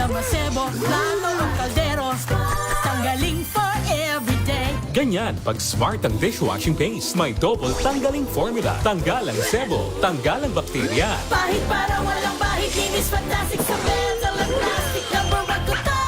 masebo, plato o kaldero. Tanggaling for everyday. Ganyan pag smart ang dishwashing paste. May double tanggaling formula. Tanggal ang sebo, tanggal ang bakterya. Pahit para walang bahid, linis fantastic sa metal at plastic. Number one ko to.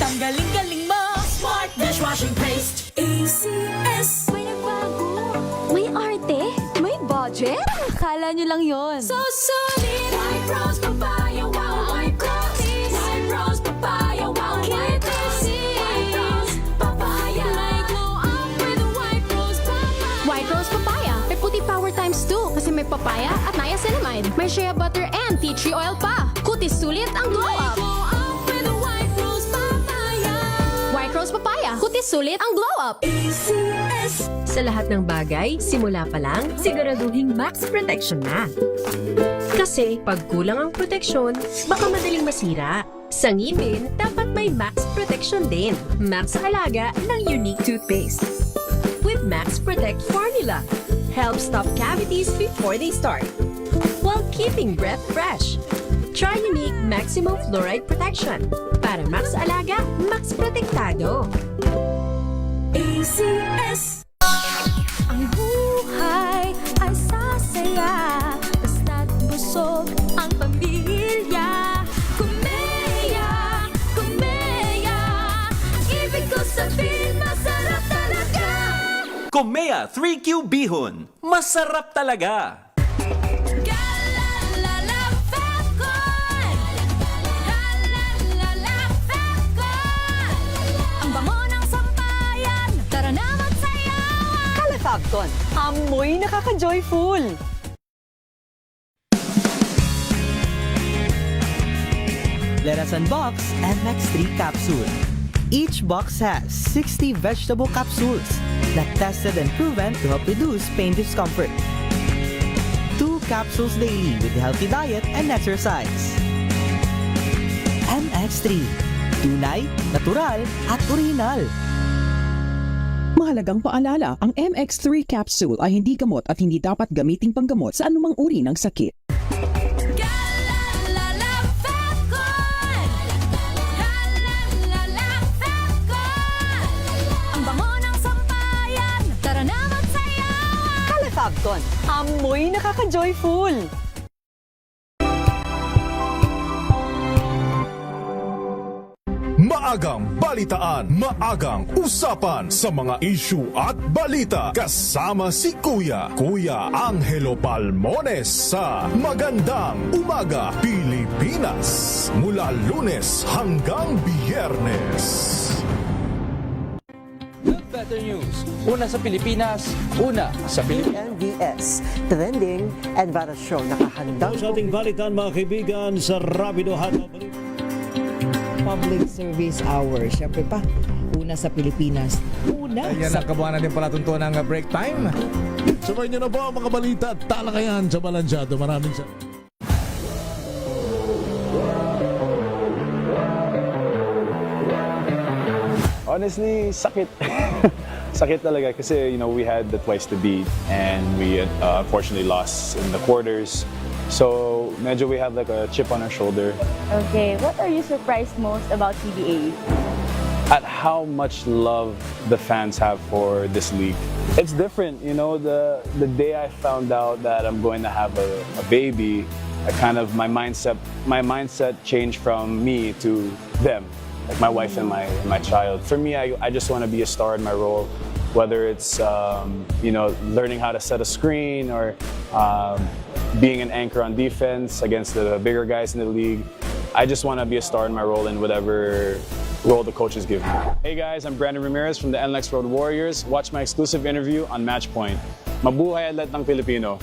Tanggaling-galing mo, smart dishwashing paste. ACS. May nagbago. May arte. May budget. Akala nyo lang yon. So solid. White rose papaya, wow, white rose. White rose papaya, wow, white rose. White rose papaya. May glow up with white rose papaya. White Rose Papaya. May puti power times 2 kasi may papaya at niacinamide. May shea butter and tea tree oil pa. Kutis sulit ang glow up. Glow up with white rose papaya. White Rose Papaya. Kutis sulit ang glow up. ACS. Sa lahat ng bagay, simula pa lang, siguraduhing max protection na. Kasi pag kulang ang proteksyon, baka madaling masira. Sa ngipin, dapat may max protection din. Max Alaga ng Unique Toothpaste. With Max Protect Formula, helps stop cavities before they start, while keeping breath fresh. Try Unique Maximum Fluoride Protection. Para Max Alaga, Max Protektado. ACS. Ang buhay ay sasaya. Basta't busog ang pamilya. Kumeya, kumeya. Ibig ko sabihin, masarap talaga. Komea 3Q Bihon. Masarap talaga! Galalala Falcon. Galalala Falcon. Ang bango ng sampayan. Tara na magsayawan. Calefabcon, amoy nakaka-joyful! Let us unbox MX3 capsule. Each box has 60 vegetable capsules that tested and proven to help reduce pain discomfort. 2 capsules daily with healthy diet and exercise. MX3. Tunay, natural, at original. Mahalagang paalala, ang MX3 capsule ay hindi gamot at hindi dapat gamiting panggamot sa anumang uri ng sakit. Galalala Falcon. Galalala Falcon. Ang bango ng sampayan. Tara na magsayawan. Calefabcon, amoy nakaka-joyful! Maagang balitaan, maagang usapan sa mga issue at balita. Kasama si Kuya Angelo Palmones sa Magandang Umaga Pilipinas. Mula Lunes hanggang Biyernes. Good Better News. Una sa Pilipinas, una sa Pilipinas. NBS, Trending and Viral Show. Nakahandang Sa ating balitan mga kaibigan sa Rapido Hataw Balita. Public Service Hour. Siyempre pa, una sa Pilipinas. Una Yan sa... ang kabuuan natin palatuntunan ng break time. Sabay niyo na po ang mga balita at talakayan sa Balansyado. Maraming salamat. Honestly, sakit. Sakit talaga kasi, you know, we had the twice to beat and we unfortunately lost in the quarters. So, medyo we have like a chip on our shoulder. Okay, what are you surprised most about PBA? At how much love the fans have for this league. It's different, you know, the day I found out that I'm going to have a baby, my mindset changed from me to them, like my wife and my child. For me, I just want to be a star in my role, whether it's you know, learning how to set a screen or being an anchor on defense against the bigger guys in the league. I just want to be a star in my role in whatever role the coaches give me. Hey guys, I'm Brandon Ramirez from the NLEX Road Warriors. Watch my exclusive interview on Matchpoint. Mabuhay at lahat ng Pilipino.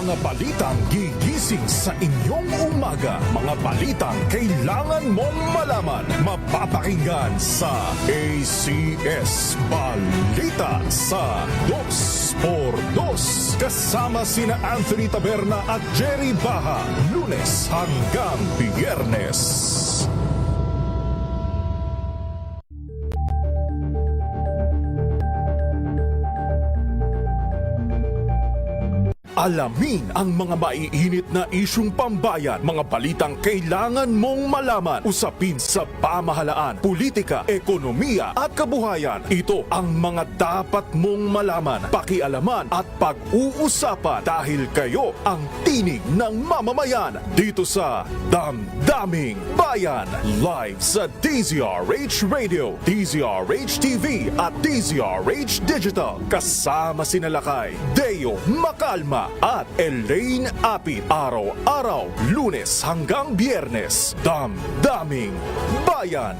Mga balitang gigising sa inyong umaga. Mga balitang kailangan mong malaman. Mapapakinggan sa ACS Balita sa 2x2. Kasama sina Anthony Taberna at Jerry Baha. Lunes hanggang Biyernes. Alamin ang mga maiinit na isyung pambayan, mga balitang kailangan mong malaman, usapin sa pamahalaan, politika, ekonomiya at kabuhayan. Ito ang mga dapat mong malaman, pakialaman at pag-uusapan dahil kayo ang tinig ng mamamayan dito sa Damdaming Bayan. Live sa DZRH Radio, DZRH TV at DZRH Digital. Kasama sina Lakay, Deo Macalma at Elaine Apit. Araw-araw, Lunes hanggang Biyernes. Damdaming Bayan.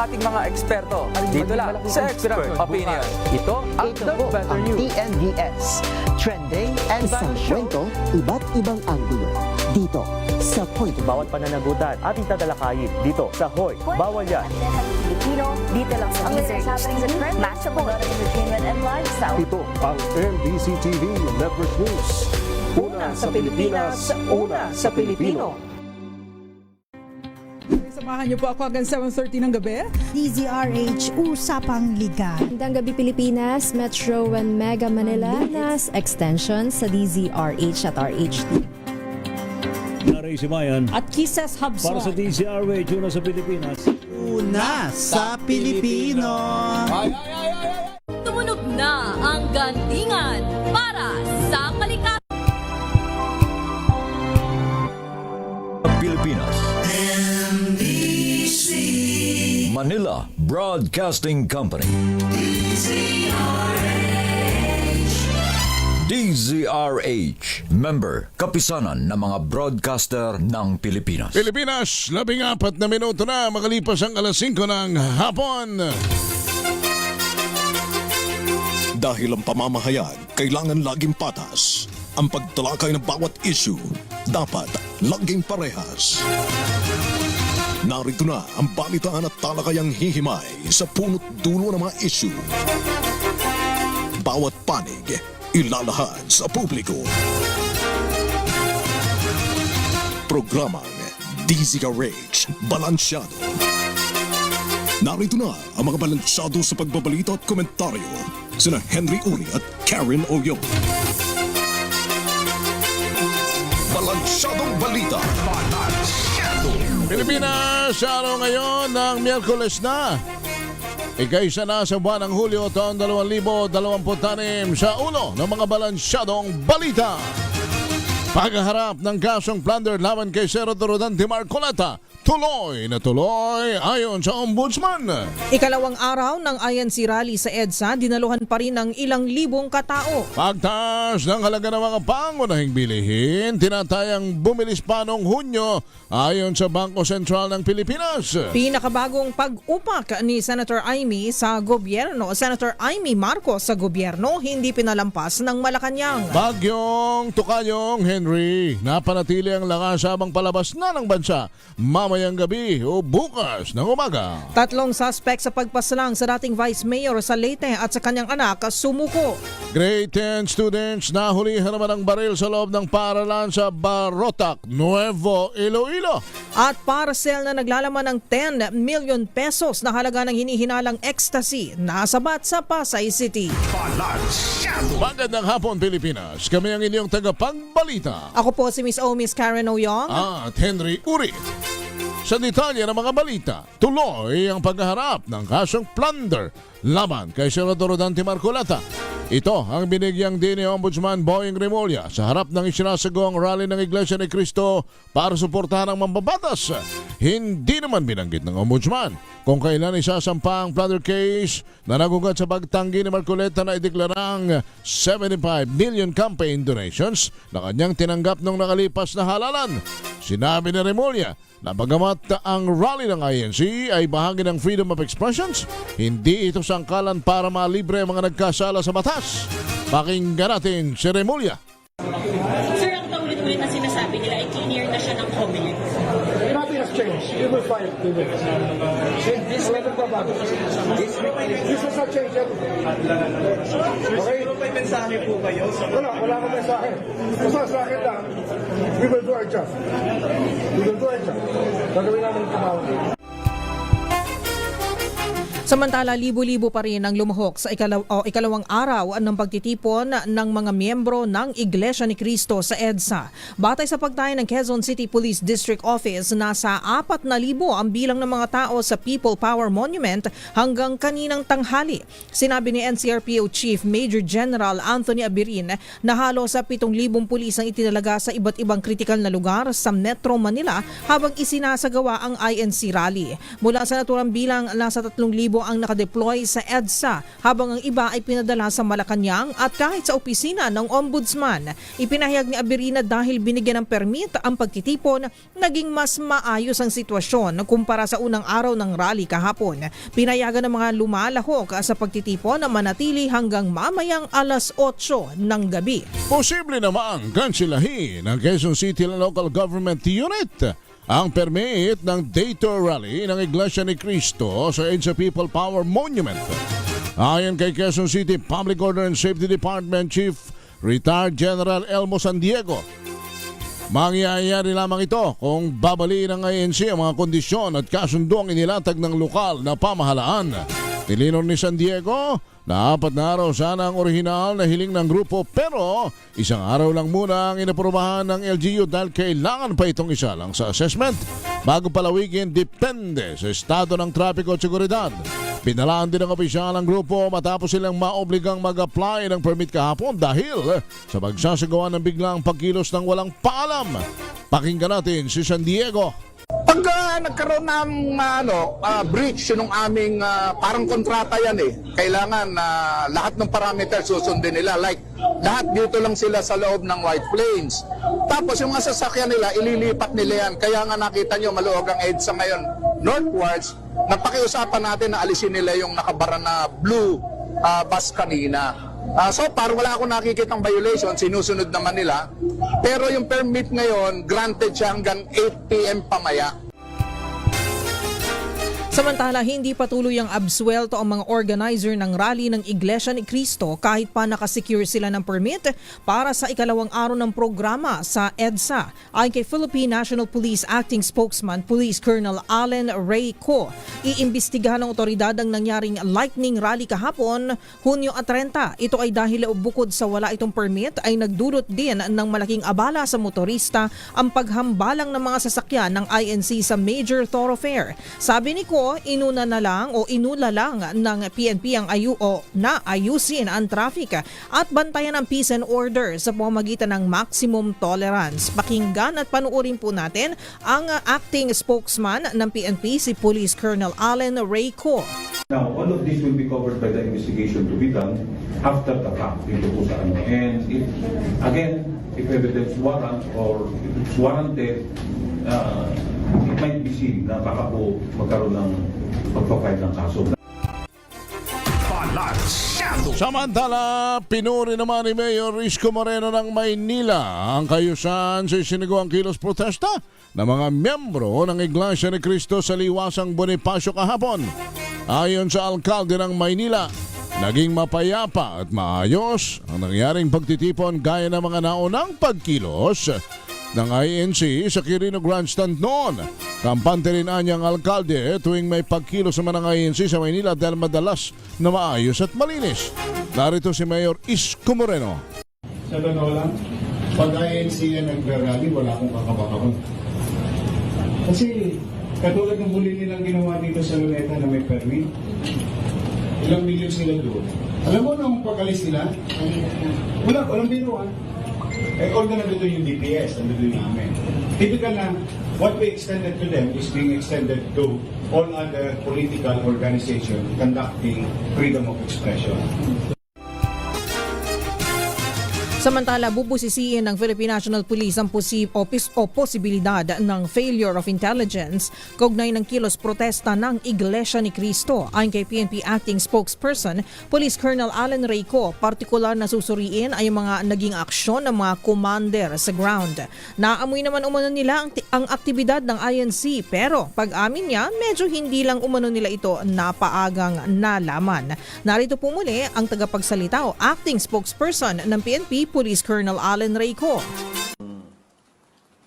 Ating mga eksperto dito lang sa Expert Opinion. Ito ang The Better News. TNVS. Trending and isang kwento, iba't ibang anggulo. Dito sa Point. Bawat pananagutan ating tatalakayin dito sa Hoy. Bawal yan. Filipino, dito lang sa DZRH. Matchable entertainment and lifestyle. Ito ang MBC TV Network News. Una sa Pilipinas, una sa Pilipino. Samahan niyo po ako hanggang 7:30 ng gabi. DZRH Usapang Liga. Magandang gabi Pilipinas, Metro and Mega Manila, nas extension sa DZRH at RHT. Naray si Mayan. At Kisses Hubson. Para sa DZRH, una sa Pilipinas. Una sa Pilipino. Tumunog na ang gandingan para sa kalikasan. Pilipinas. Manila Broadcasting Company. DZRH. Member, kapisanan ng mga broadcaster ng Pilipinas. Pilipinas, 14 na minuto na makalipas ang alas 5 ng hapon. Dahil ang pamamahayag kailangan laging patas. Ang pagtalakay ng bawat issue dapat laging parehas. Narito na ang balitaan at talakayang hihimay sa punot dulo ng mga issue. Bawat panig, ilalahad sa publiko. Programang DZRH Balansyado. Narito na ang mga balansyado sa pagbabalita at komentaryo. Sina Henry Uri at Karen Oyong. Balansyadong balita. Pilipinas, araw ngayon ng Miyerkules na. Ika-isa na sa buwan ng Hulyo taon 2026 sa ulo ng mga balansyadong balita. Pagharap ng kasong plunder laban kay Senator Rodante Marcoleta, tuloy na tuloy ayon sa Ombudsman. Ikalawang araw ng INC rally sa EDSA, dinaluhan pa rin ng ilang libong katao. Pagtaas ng halaga ng mga pangunahing bilihin, tinatayang bumilis pa noong Hunyo ayon sa Bangko Sentral ng Pilipinas. Pinakabagong pag-upak ni Senator Amy sa gobyerno, Senator Amy Marcos sa gobyerno, hindi pinalampas ng Malacanang. Bagyong Tukayong Henry, napanatili ang lakas habang palabas na ng bansa mamayang gabi o bukas ng umaga. 3 suspect sa pagpaslang sa dating Vice Mayor sa Leyte at sa kanyang anak sumuko. Grade 10 students nahulihan naman ang baril sa loob ng paaralan sa Barotac, Nuevo Iloilo. At parcel na naglalaman ng 10 million pesos na halaga ng hinihinalang ecstasy nasabat sa Pasay City. Magandang hapon Pilipinas, kami ang inyong tagapagbalita. Ako po si Miss Karen Oyong at Henry Uri. Sa detalye ng mga balita, tuloy ang paghaharap ng kasong plunder laban kay Senador Rodante Marcoleta. Ito ang binigyang din ni Ombudsman Boying Remulla sa harap ng isinasagawang rally ng Iglesia ni Cristo para suportahan ang mambabatas. Hindi naman binanggit ng Ombudsman kung kailan isasampa ang plunder case na nagugat sa pagtanggi ni Marcoleta na ideklarang 75 million campaign donations na kanyang tinanggap nung nakalipas na halalan. Sinabi ni Remulla na bagamat ang rally ng INC ay bahagi ng freedom of expressions, hindi ito sangkalan para malibre ang mga nagkasala sa batas. Pakinggan natin si Remulla. Sir, ang paulit-ulit na sinasabi nila ay clear na siya ng Comelec. Nothing has changed. We will fight. We will. This magbabago. This is a change. Okay? May mensahe po kayo sa Wala akong mensahe. Basta sa akin lang, we will do our job. We will do our job. Gagawin namin tumawag. Samantala, libo-libo pa rin ang lumuhok sa ikalawang araw ng pagtitipon ng mga miyembro ng Iglesia ni Cristo sa EDSA. Batay sa pagtaya ng Quezon City Police District Office, nasa 4,000 ang bilang ng mga tao sa People Power Monument hanggang kaninang tanghali. Sinabi ni NCRPO Chief Major General Anthony Abirin na halos sa 7,000 pulis ang itinalaga sa iba't ibang kritikal na lugar sa Metro Manila habang isinasagawa ang INC rally. Mula sa naturang bilang, nasa 3,000 ang nakadeploy sa EDSA habang ang iba ay pinadala sa Malacanang at kahit sa opisina ng Ombudsman. Ipinahayag ni Abirina dahil binigyan ng permit ang pagtitipon, naging mas maayos ang sitwasyon kumpara sa unang araw ng rally kahapon. Pinayagan ng mga lumalahok sa pagtitipon na manatili hanggang mamayang alas 8 ng gabi. Posible namang kansilahin ng Quezon City Local Government Unit ang permit ng Day Tour Rally ng Iglesia ni Cristo sa EDSA People Power Monument. Ayon kay Quezon City Public Order and Safety Department Chief Retired General Elmo San Diego, mangyayari lamang ito kung babaliin ng INC ang mga kondisyon at kasunduang inilatag ng lokal na pamahalaan. Nilinor ni San Diego na 4 na araw sana ang orihinal na hiling ng grupo pero isang araw lang muna ang inaprubahan ng LGU dahil kailangan pa itong isa lang sa assessment. Bago palawigin, depende sa estado ng trapiko at seguridad. Pinalaan din ng opisyal ang grupo matapos silang maobligang mag-apply ng permit kahapon dahil sa pagsasagawa ng biglang pagkilos ng walang paalam. Pakinggan natin si San Diego. Pag nagkaroon ng breach yung aming parang kontrata yan kailangan lahat ng parameters susundin nila. Like, lahat dito lang sila sa loob ng White Plains. Tapos yung mga sasakyan nila, ililipat nila yan. Kaya nga nakita nyo, maluwag ang EDSA ngayon northwards. Napakiusapan natin na alisin nila yung nakabara na blue bus kanina. So parang wala akong nakikitang violation, sinusunod naman nila. Pero yung permit ngayon, granted siya hanggang 8 p.m. pamaya. Samantala, hindi patuloy ang absuelto ang mga organizer ng rally ng Iglesia ni Cristo kahit pa nakasecure sila ng permit para sa ikalawang araw ng programa sa EDSA. Ayon kay Philippine National Police Acting Spokesman Police Colonel Allen Ray Co, iimbestigahan ng otoridad ang nangyaring lightning rally kahapon, Hunyo 30. Ito ay dahil bukod sa wala itong permit ay nagdulot din ng malaking abala sa motorista ang paghambalang ng mga sasakyan ng INC sa major thoroughfare. Sabi ni Co, inula lang ng PNP ang ayusin ang traffic at bantayan ang peace and order sa pamamagitan ng maximum tolerance. Pakinggan at panuorin po natin ang acting spokesman ng PNP, si Police Colonel Allen Ray Co. Now, all of this will be covered by the investigation to be done after the fact. And if evidence warrant or if it's warranted, it might be seen na baka po magkaroon ng pagpapahid ng kaso. Samantala, pinuri naman ni Mayor Isko Moreno ng Maynila ang kayusan sa isinagawang kilos protesta ng mga miyembro ng Iglesia ni Cristo sa Liwasang Bonifacio kahapon. Ayon sa alkalde ng Maynila, naging mapayapa at maayos ang nangyaring pagtitipon gaya ng mga naunang pagkilos ng INC sa Quirino Grandstand noon. Kampante rin anyang alkalde tuwing may pagkilos naman ng INC sa Maynila dahil madalas na maayos at malinis. Narito si Mayor Isko Moreno. Sa totoo lang, pag INC yan nag-rally, wala akong kakabakakon. Kasi katulad ng huli nilang ginawa dito sa Luneta na may permit, ilang milyon sila doon. Alam mo nung pag-alis nila, walang binuan. All na nandito yung DPS, nandito yung namin. Typical na, what we extended to them is being extended to all other political organizations conducting freedom of expression. Samantala, bubusisiin ng Philippine National Police ang posibilidad ng failure of intelligence kaugnay ng kilos protesta ng Iglesia ni Cristo. Ayon kay PNP Acting Spokesperson, Police Colonel Alan Reyco, partikular na susuriin ay mga naging aksyon ng mga commander sa ground. Naamoy naman umano nila ang aktibidad ng INC, pero pag-amin niya, medyo hindi lang umano nila ito napaagang nalaman. Narito po muli ang tagapagsalita o acting spokesperson ng PNP, Police Colonel Alan Reyco.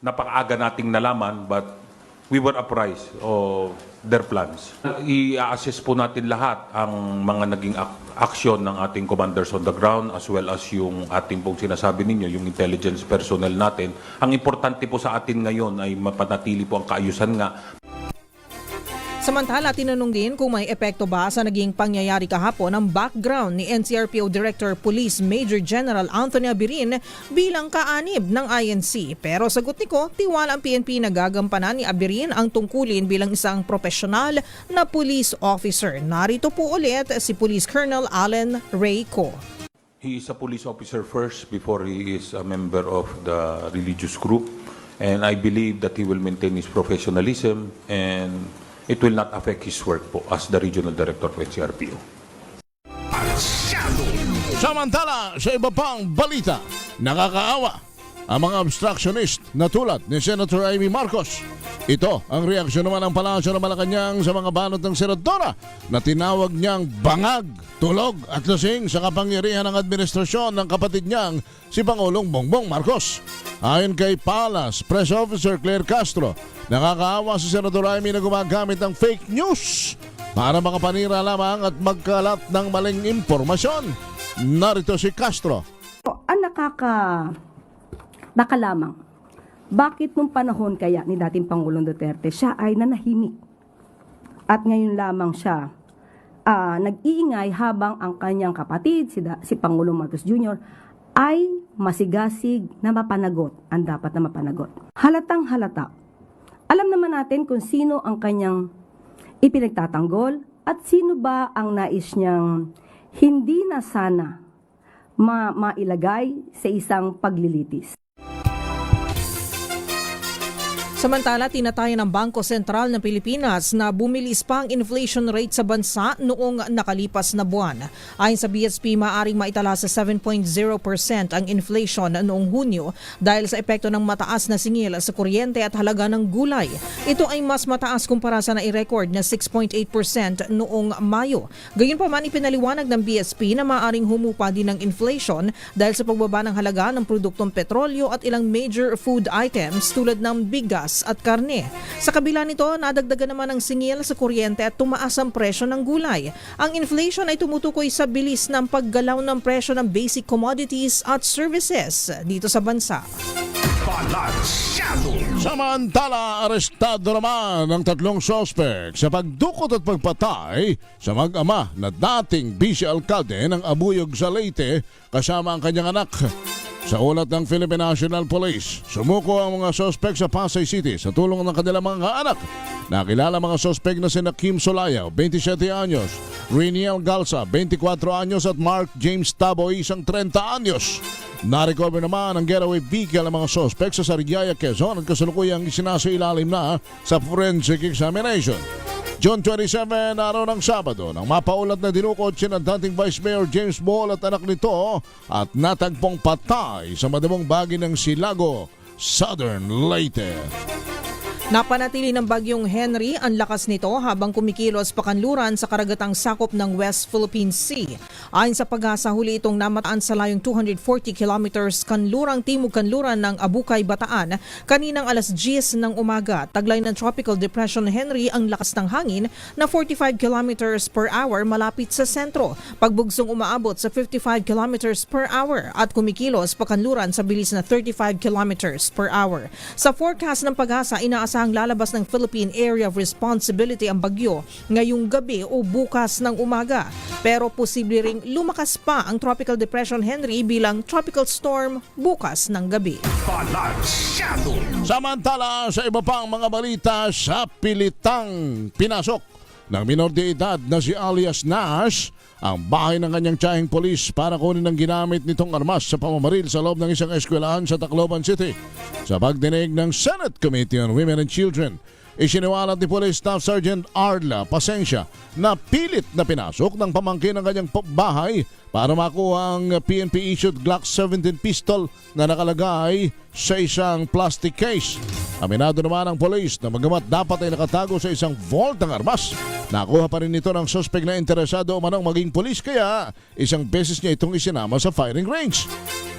Napakaaga nating nalaman, but we were apprised of their plans. I-assess po natin lahat ang mga naging aksyon ng ating commanders on the ground as well as yung ating pong sinasabi ninyo, yung intelligence personnel natin. Ang importante po sa atin ngayon ay mapanatili po ang kaayusan nga. Samantala, tinanong din kung may epekto ba sa naging pangyayari kahapon ang background ni NCRPO Director Police Major General Anthony Abirin bilang kaanib ng INC. Pero sagot ni Ko, tiwala ang PNP na gagampanan ni Abirin ang tungkulin bilang isang profesional na police officer. Narito po ulit si Police Colonel Alan Reyco. He is a police officer first before he is a member of the religious group. And I believe that he will maintain his professionalism and it will not affect his work po as the Regional Director of NCRPO. Samantala, sa iba pang balita, nakakaawa ang mga obstructionist na tulad ni Senator Amy Marcos. Ito ang reaksyon naman ng Palasyo ng Malacanang sa mga banot ng senadora na tinawag niyang bangag, tulog at lasing sa kapangyarihan ng administrasyon ng kapatid niyang si Pangulong Bongbong Marcos. Ayon kay Palas Press Officer Claire Castro, nakakaawa si Senator Amy na gumagamit ng fake news para makapanira lamang at magkalat ng maling impormasyon. Narito si Castro. Ang nakalamang, bakit nung panahon kaya ni dating Pangulong Duterte siya ay nanahimik at ngayon lamang siya nag-iingay habang ang kanyang kapatid, si Pangulong Marcos Jr., ay masigasig na mapanagot ang dapat na mapanagot. Halatang halata. Alam naman natin kung sino ang kanyang ipinagtatanggol at sino ba ang nais niyang hindi na sana mailagay sa isang paglilitis. Samantala, tinatayan ng Bangko Sentral ng Pilipinas na bumilis pa ang inflation rate sa bansa noong nakalipas na buwan. Ayon sa BSP, maaaring maitala sa 7.0% ang inflation noong Hunyo dahil sa epekto ng mataas na singil sa kuryente at halaga ng gulay. Ito ay mas mataas kumpara sa nai-record na 6.8% noong Mayo. Gayunpaman, ipinaliwanag ng BSP na maaaring humupa din ng inflation dahil sa pagbaba ng halaga ng produktong petrolyo at ilang major food items tulad ng bigas at karne. Sa kabila nito, nadagdagan naman ang singil sa kuryente at tumaas ang presyo ng gulay. Ang inflation ay tumutukoy sa bilis ng paggalaw ng presyo ng basic commodities at services dito sa bansa. Samantala, arestado naman ang 3 sospek sa pagdukot at pagpatay sa mag-ama na dating vice-alkalde ng Abuyog sa Leyte kasama ang kanyang anak. Sa ulat ng Philippine National Police, sumuko ang mga sospek sa Pasay City sa tulong ng kanilang mga anak. Nakilala mga sospek na sina Kim Solayo, 27 anyos, Reniel Galsa, 24 anyos at Mark James Taboy, isang 30 anyos. Na-recover naman ang getaway vehicle ng mga sospek sa Sariaya, Quezon at kasalukuyang isinasailalim na sa forensic examination. June 27, araw ng Sabado, nang mapaulat na dinukot sina dating Vice Mayor James Ball at anak nito at natagpong patay sa madamong bahagi ng Silago, Southern Leyte. Napanatili ng bagyong Henry ang lakas nito habang kumikilos pakanluran sa karagatang sakop ng West Philippine Sea. Ayon sa Pag-asa, huli itong namataan sa layong 240 kilometers timog-kanluran ng Abukay, Bataan kaninang alas 10 ng umaga. Taglay ng Tropical Depression Henry ang lakas ng hangin na 45 kilometers per hour malapit sa sentro. Pagbugsong umaabot sa 55 kilometers per hour at kumikilos pakanluran sa bilis na 35 kilometers per hour. Sa forecast ng Pag-asa, inaasahang lalabas ng Philippine Area of Responsibility ang bagyo ngayong gabi o bukas ng umaga. Pero posible ring lumakas pa ang Tropical Depression Henry bilang tropical storm bukas ng gabi. Samantala, sa iba pang mga balita, sa pilitang pinasok ng minor de edad na si alias Nash ang bahay ng kanyang tiyahing polis para kunin ang ginamit nitong armas sa pamamaril sa loob ng isang eskwelahan sa Tacloban City. Sa pagdinig ng Senate Committee on Women and Children, isiniwalat ni Police Staff Sergeant Arla Pasensya na pilit na pinasok ng pamangkin ng kanyang bahay para makuha ang PNP-issued Glock 17 pistol na nakalagay sa isang plastic case. Aminado naman ang police na bagamat dapat ay nakatago sa isang vault ng armas, nakuha pa rin ito ng suspect na interesado umanong maging polis kaya isang beses niya itong isinama sa firing range.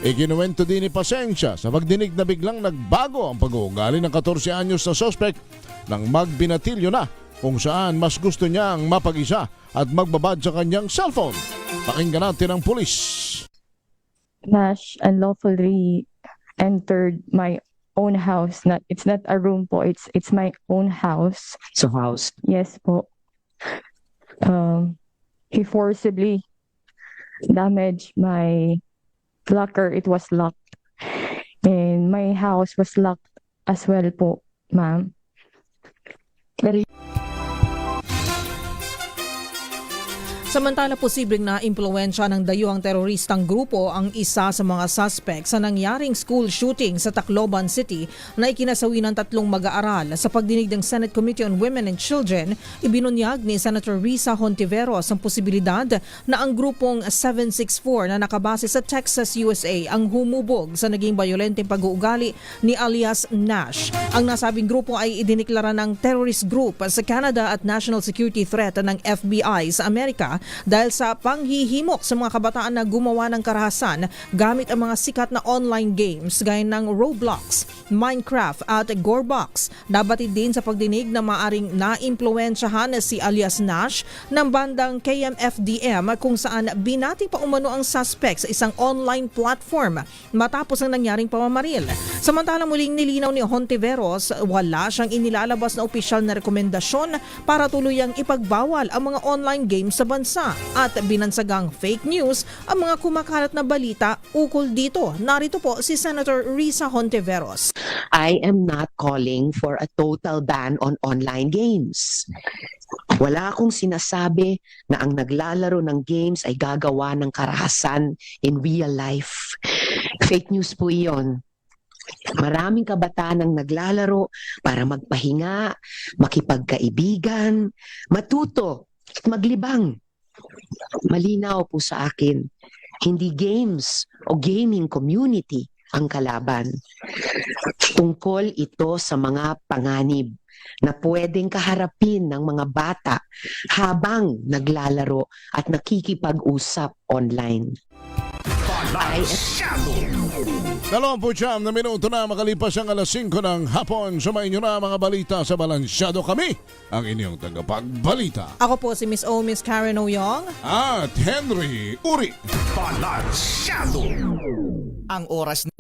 Ikinuwento din ni Pasensya sa pagdinig na biglang nagbago ang pag-uugali ng 14 anyos na suspect nang magbinatilyo na kung saan mas gusto niyang mapag-isa at magbabad sa kanyang cellphone. Pakinggan natin ang pulis. Nash unlawfully entered my own house. It's not a room po, it's my own house. So house? Yes po. He forcibly damaged my locker. It was locked. And my house was locked as well po, ma'am. Samantala, posibleng na-impluwensya ng dayuhang teroristang grupo ang isa sa mga suspect sa nangyaring school shooting sa Tacloban City na ikinasawi ng 3 mag-aaral. Sa pagdinig ng Senate Committee on Women and Children, ibinunyag ni Senator Risa Hontiveros ang posibilidad na ang grupong 764 na nakabase sa Texas, USA ang humubog sa naging bayolenteng pag-uugali ni alias Nash. Ang nasabing grupo ay idiniklara ng terrorist group sa Canada at national security threat ng FBI sa Amerika dahil sa panghihimok sa mga kabataan na gumawa ng karahasan gamit ang mga sikat na online games gaya ng Roblox, Minecraft at Gorebox. Nabatid din sa pagdinig na maaring naimpluwensyahan si alias Nash ng bandang KMFDM kung saan binati pa umano ang suspect sa isang online platform matapos ang nangyaring pamamaril. Samantala, muling nilinaw ni Hontiveros, wala siyang inilalabas na opisyal na rekomendasyon para tuluyang ipagbawal ang mga online games sa bansa at binansagang fake news ang mga kumakalat na balita ukol dito. Narito po si Senator Risa Hontiveros. I am not calling for a total ban on online games. Wala akong sinasabi na ang naglalaro ng games ay gagawa ng karahasan in real life. Fake news po iyon. Maraming kabataan ang naglalaro para magpahinga, makipagkaibigan, matuto at maglibang. Malinaw po sa akin, hindi games o gaming community ang kalaban. Tungkol ito sa mga panganib na pwedeng kaharapin ng mga bata habang naglalaro at nakikipag-usap online. 29 na minuto na makalipas ang alas 5 ng hapon. Sumayin nyo na mga balita sa Balansyado. Kami ang inyong tagapagbalita. Ako po si Miss O, Miss Karen Oyong. At Henry Uri. Balansyado. Ang oras na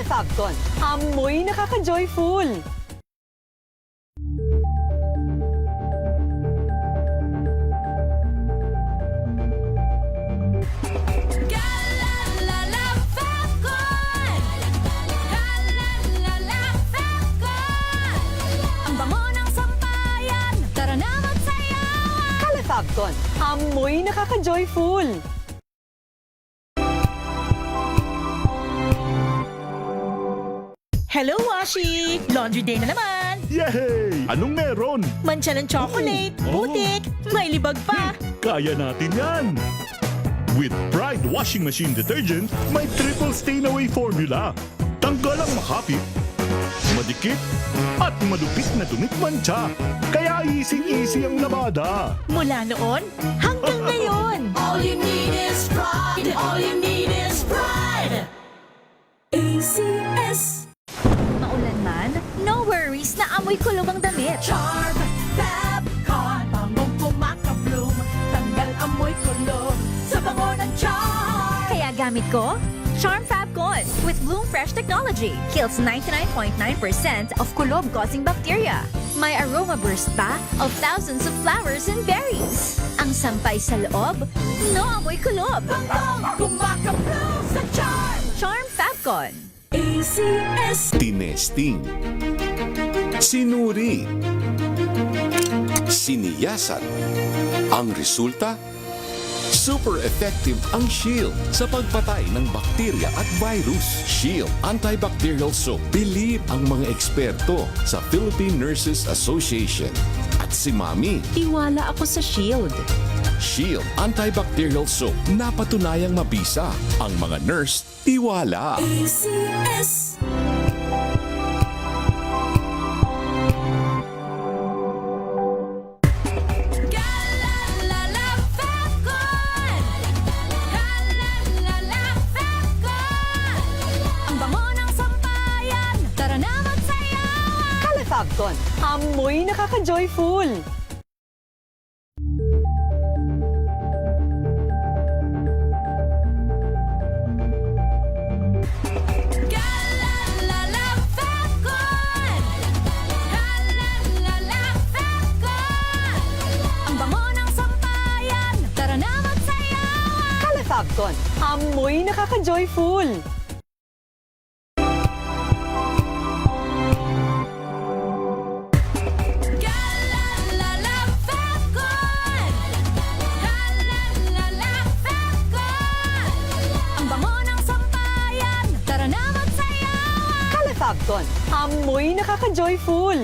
Fabcon, amoy nakaka-joyful! Ang bango ng sampayan, tara na magsayawan! Fabcon, amoy nakaka-joyful! Hello, Washi! Laundry day na naman! Yay! Anong meron? Mancha ng chocolate, putik, may libag pa! Kaya natin yan! With Pride Washing Machine Detergent, may triple stain-away formula. Tanggal ang makapit, madikit, at madupit na dumit mancha. Kaya easy-easy ang labada. Mula noon hanggang ngayon! All you need is pride! All you need is pride! ACS. Maulan man, no worries na amoy kulong ang damit. Charm Fabcon, bangong kumakabloom, tanggal amoy kulong sa bango ng Charm. Kaya gamit ko, Charm Fabcon with Bloom Fresh Technology. Kills 99.9% of kulob-causing bacteria. May aroma burst pa of thousands of flowers and berries. Ang sampay sa loob, no amoy kulob. Kumakaplo sa Charm! Charm Fabcon. ACS. Tinesting, sinuri, siniyasan. Ang resulta? Super effective ang Shield sa pagpatay ng bakterya at virus. Shield Antibacterial Soap. Believe ang mga eksperto sa Philippine Nurses Association. At si Mami. Tiwala ako sa Shield. Shield Antibacterial Soap. Napatunayang mabisa. Ang mga nurse, tiwala. ACS. Fabcon, amoy nakaka-joyful. Ang bango ng sampayan, tara na magsayawan. Kala Fabcon, amoy nakaka-joyful. Fabcon, amoy nakaka-joyful.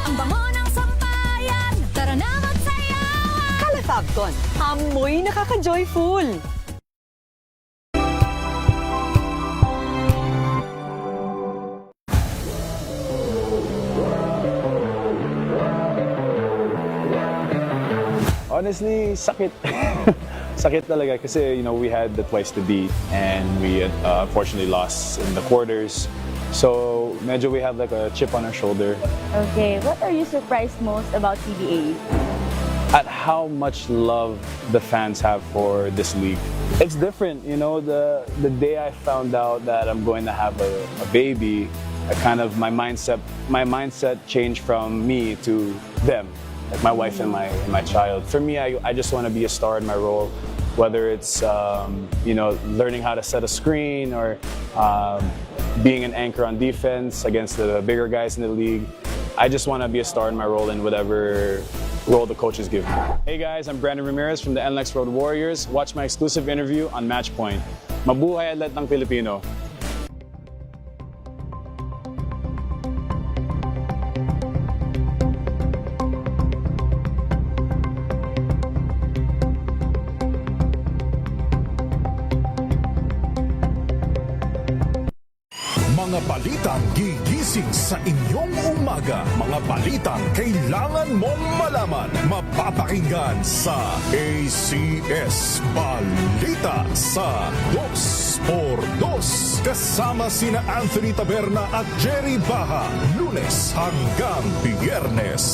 Ang bango ng sampayan, tara na magsayawan. Kala Fabcon, amoy nakaka-joyful. Honestly, sakit. Sakit talaga kasi, we had the twice to beat and we unfortunately lost in the quarters. So, medyo we have like a chip on our shoulder. Okay, what are you surprised most about PBA? At how much love the fans have for this league. It's different, the day I found out that I'm going to have a baby, my mindset changed from me to them. Like my wife and my child. For me, I just want to be a star in my role, whether it's learning how to set a screen or being an anchor on defense against the bigger guys in the league. I just want to be a star in my role in whatever role the coaches give me. Hey guys, I'm Brandon Ramirez from the NLEX Road Warriors. Watch my exclusive interview on Matchpoint. Mabuhay atlet ng Pilipino. Mga balitang gigising sa inyong umaga. Mga balitang kailangan mong malaman. Mapapakinggan sa ACS Balita sa 2x2. Kasama sina Anthony Taberna at Jerry Baha. Lunes hanggang Biyernes.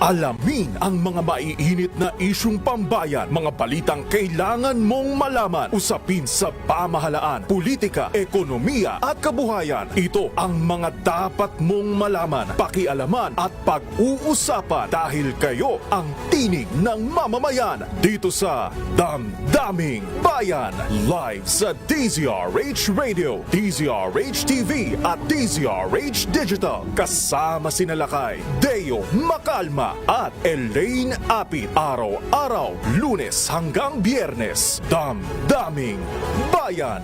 Alamin ang mga maiinit na isyung pambayan, mga balitang kailangan mong malaman, usapin sa pamahalaan, politika, ekonomiya at kabuhayan. Ito ang mga dapat mong malaman, pakialaman at pag-uusapan dahil kayo ang tinig ng mamamayan dito sa Damdaming Bayan. Live sa DZRH Radio, DZRH TV at DZRH Digital. Kasama sina Lakay, Deo Macalma at Elaine Apit. Araw-araw, Lunes hanggang Biyernes. Damdaming Bayan.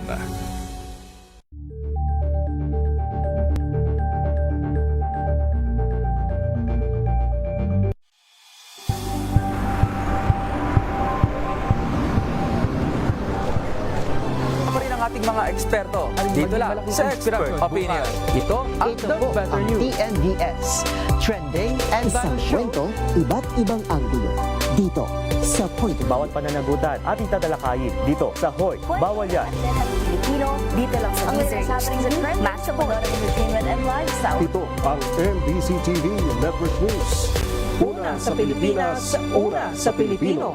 mga eksperto. Dito lang sa Expert Opinion. Ito ang The Better ang News. TNDS. Trending and Isang kwento, iba't ibang anggulo. Dito sa Point of View. Bawat pananagutan ating tatalakayin dito sa Hoy. Bawal yan. Pilipino, dito lang sa Deezer. Matchable entertainment and lifestyle. Ito ang MBC TV Network News. Una sa Pilipinas, una sa Pilipino.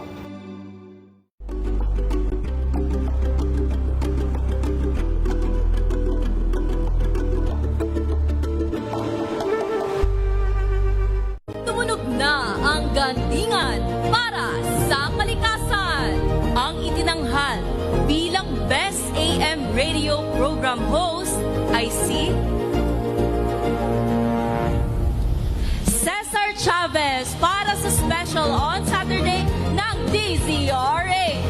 Tumunog na ang gandingan para sa kalikasan. Ang itinanghal bilang Best AM Radio Program Host ay si Cesar Chavez para sa special on Saturday ng DZRH.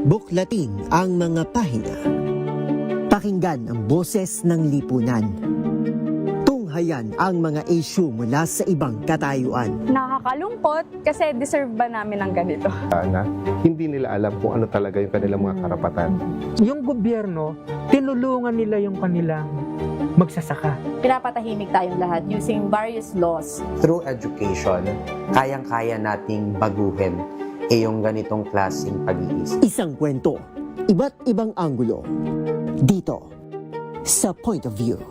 Buklatin ang mga pahina. Pakinggan ang boses ng lipunan. Tunghayan ang mga issue mula sa ibang katayuan. Nakakalungkot kasi deserve ba namin ng ganito? Na hindi nila alam kung ano talaga yung kanilang mga karapatan. Yung gobyerno, tinulungan nila yung kanilang magsasaka. Pinapatahimik tayong lahat using various laws. Through education, kayang-kaya nating baguhin yung ganitong klaseng pag-iisip. Isang kwento, iba't ibang anggulo. Dito sa Point of View.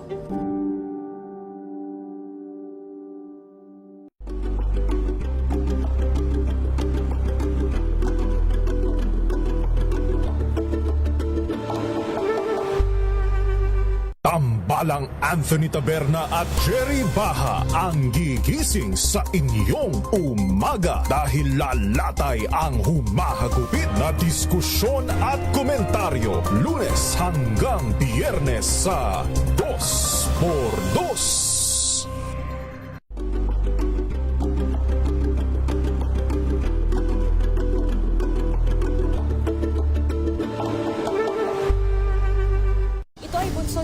Tambalang Anthony Taberna at Jerry Baha ang gigising sa inyong umaga dahil lalatay ang humahagupit na diskusyon at komentaryo Lunes hanggang Biyernes sa 2x2.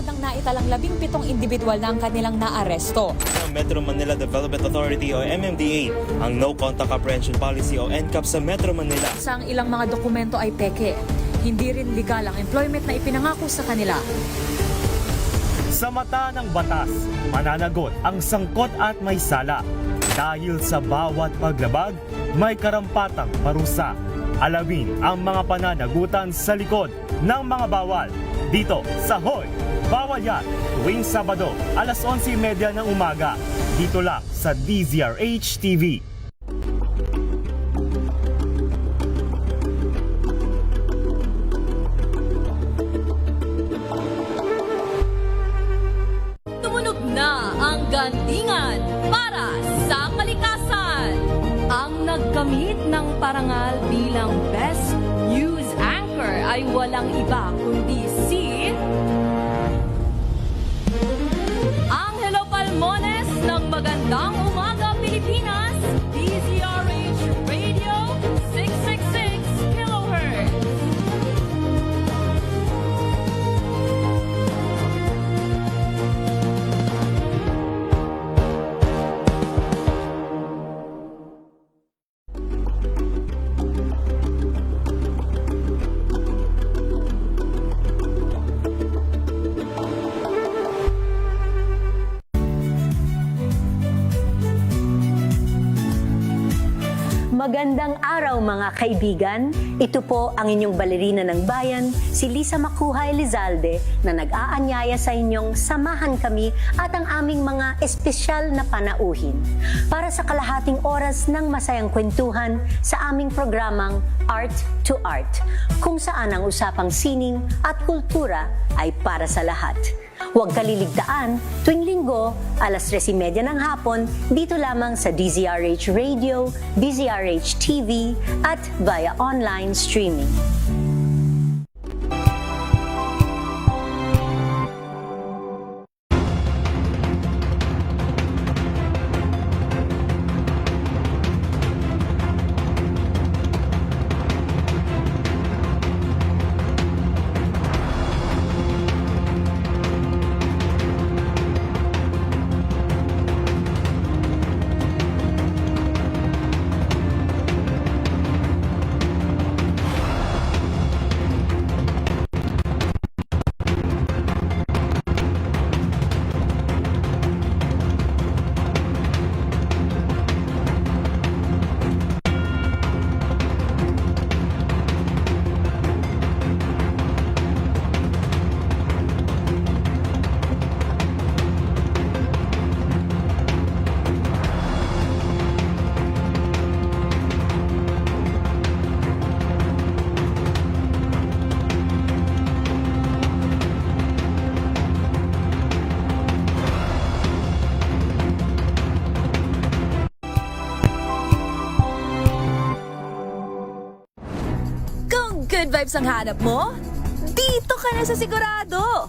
Ng naitalang 17 individual na ang kanilang naaresto. Ang Metro Manila Development Authority o MMDA ang No Contact Apprehension Policy o NCAP sa Metro Manila. Sa ang ilang mga dokumento ay peke. Hindi rin legal ang employment na ipinangako sa kanila. Sa mata ng batas, mananagot ang sangkot at may sala. Dahil sa bawat paglabag, may karampatang parusa. Alamin ang mga pananagutan sa likod ng mga bawal. Dito sa Hoy! Bawal yan, tuwing Sabado, alas 11:30 ng umaga. Dito lang sa DZRH TV. Tumunog na ang gandingan para sa kalikasan. Ang nagkamit ng parangal bilang Best News Anchor ay walang iba kundi si Angelo Palmones ng Magandang Umaga Pilipinas, DZRH Radio 666 kHz. Magandang araw mga kaibigan. Ito po ang inyong balerina ng bayan, si Lisa Macuja Elizalde, na nag-aanyaya sa inyong samahan kami at ang aming mga espesyal na panauhin para sa kalahating oras ng masayang kwentuhan sa aming programang Art to Art, kung saan ang usapang sining at kultura ay para sa lahat. Huwag kaliligtaan, tuwing linggo, alas 3:30 ng hapon, dito lamang sa DZRH Radio, DZRH TV, at via online streaming. Kung good vibes ang hanap mo, dito ka na sa sigurado.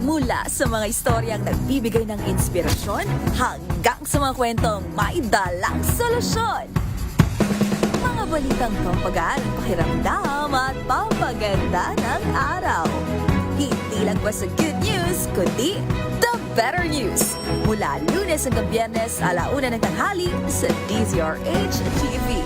Mula sa mga istoryang nagbibigay ng inspirasyon hanggang sa mga kwentong may dalang solusyon. Mga balitang pampagaan ang pakiramdam at pampaganda ng araw. Hindi lang ba sa good news, kundi the better news. Mula Lunes hanggang Biyernes, 1:00 ng tanghali sa DZRH TV.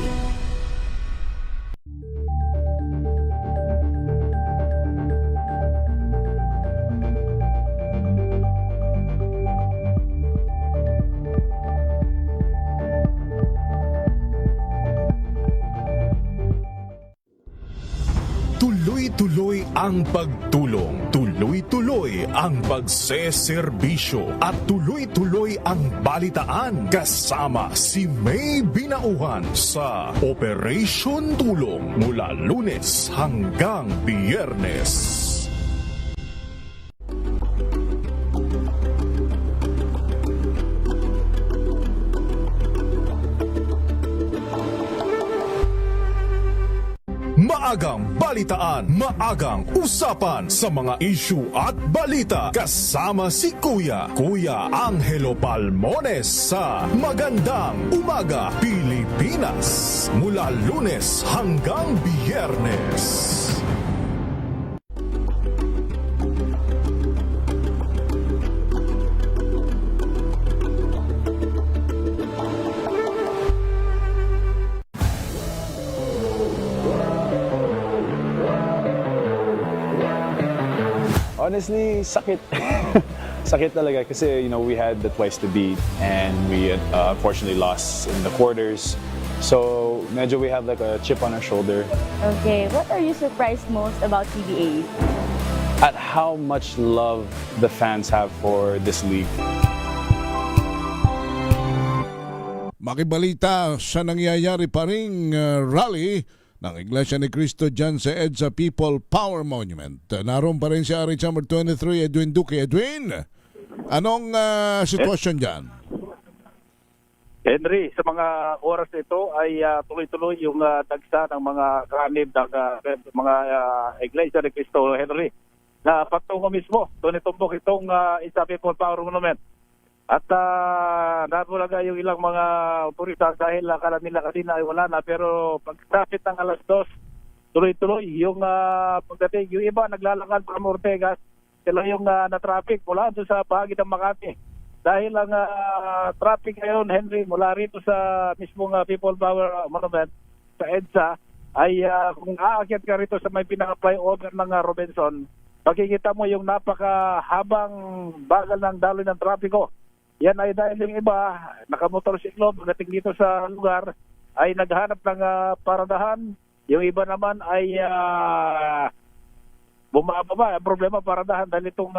Tuloy-tuloy ang pagtulong, tuloy-tuloy ang pagseserbisyo, at tuloy-tuloy ang balitaan kasama si May Binauhan sa Operation Tulong mula Lunes hanggang Biyernes. Maagang balitaan, maagang usapan sa mga issue at balita kasama si Kuya Angelo Palmones sa Magandang Umaga Pilipinas mula Lunes hanggang Biyernes. Honestly, sakit. Sakit talaga kasi, we had the twice to beat and we unfortunately lost in the quarters. So, medyo we have like a chip on our shoulder. Okay, what are you surprised most about PBA? At how much love the fans have for this league. Makibalita sa nangyayari pa ring rally ng Iglesia ni Cristo dyan sa EDSA People Power Monument. Naroon pa rin si RH number 23, Edwin Duque. Edwin, anong sitwasyon dyan? Henry, sa mga oras ito ay tuloy-tuloy yung dagsa ng mga kaanib ng mga Iglesia ni Cristo, Henry, na patungo mismo. Tunitumbok itong EDSA People Power Monument. At nabulaga yung ilang mga otoridad dahil akala nila kanina ay wala na, pero pagkatapit ng alas 2, tuloy-tuloy yung pagdating. Yung iba naglalakad from Ortegas, sila yung na-traffic mula doon sa bahagi ng Makati. Dahil ang traffic ngayon, Henry, mula rito sa mismong People Power Monument sa EDSA ay kung aakyat ka rito sa may pinaka-flyover ng Robinson, makikita mo yung napakahabang bagal ng daloy ng trapiko. Yan ay dahil yung iba, nakamotorsiklo, pagdating dito sa lugar, ay naghanap ng paradahan. Yung iba naman ay bumababa. Ang problema, paradahan dahil itong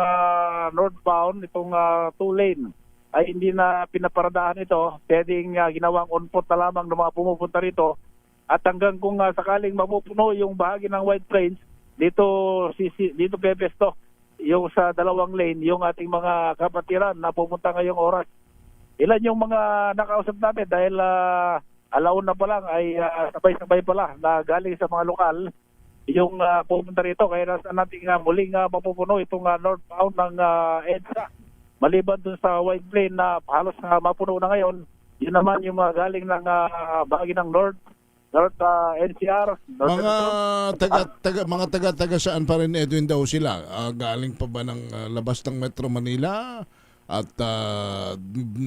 northbound, itong 2-lane, ay hindi na pinaparadahan ito. Pwedeng ginawang on-foot na lamang ng mga pumupunta rito. At hanggang kung sakaling mapupuno yung bahagi ng White Plains, dito pepesto yung sa 2 lane, yung ating mga kapatiran na pupunta ngayong oras. Ilan yung mga nakausap natin dahil alaon na pa lang ay sabay-sabay pala na galing sa mga lokal yung pupunta rito. Kaya nasa natin muling mapupuno itong northbound ng EDSA. Maliban dun sa White Plain na halos mapuno na ngayon, yun naman yung galing ng bahagi ng North NCR. Mga taga saan pa rin, Edwin, daw sila? Galing pa ba ng labas ng Metro Manila at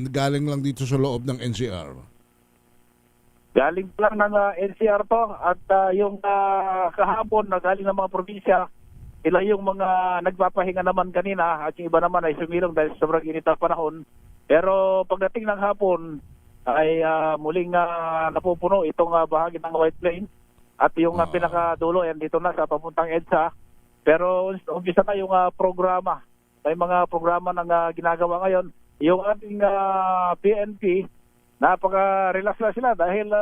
galing lang dito sa loob ng NCR? Galing lang ng NCR to at yung kahapon na galing ng mga probinsya, sila yung mga nagpapahinga naman kanina at yung iba naman ay sumilong dahil sobrang init ang panahon. Pero pagdating ng hapon ay muling napupuno itong bahagi ng White Plains at yung pinakadulo yan dito na sa papuntang EDSA. Pero umpisa na yung programa. May mga programa ng ginagawa ngayon. Yung ating PNP, napaka-relax na sila dahil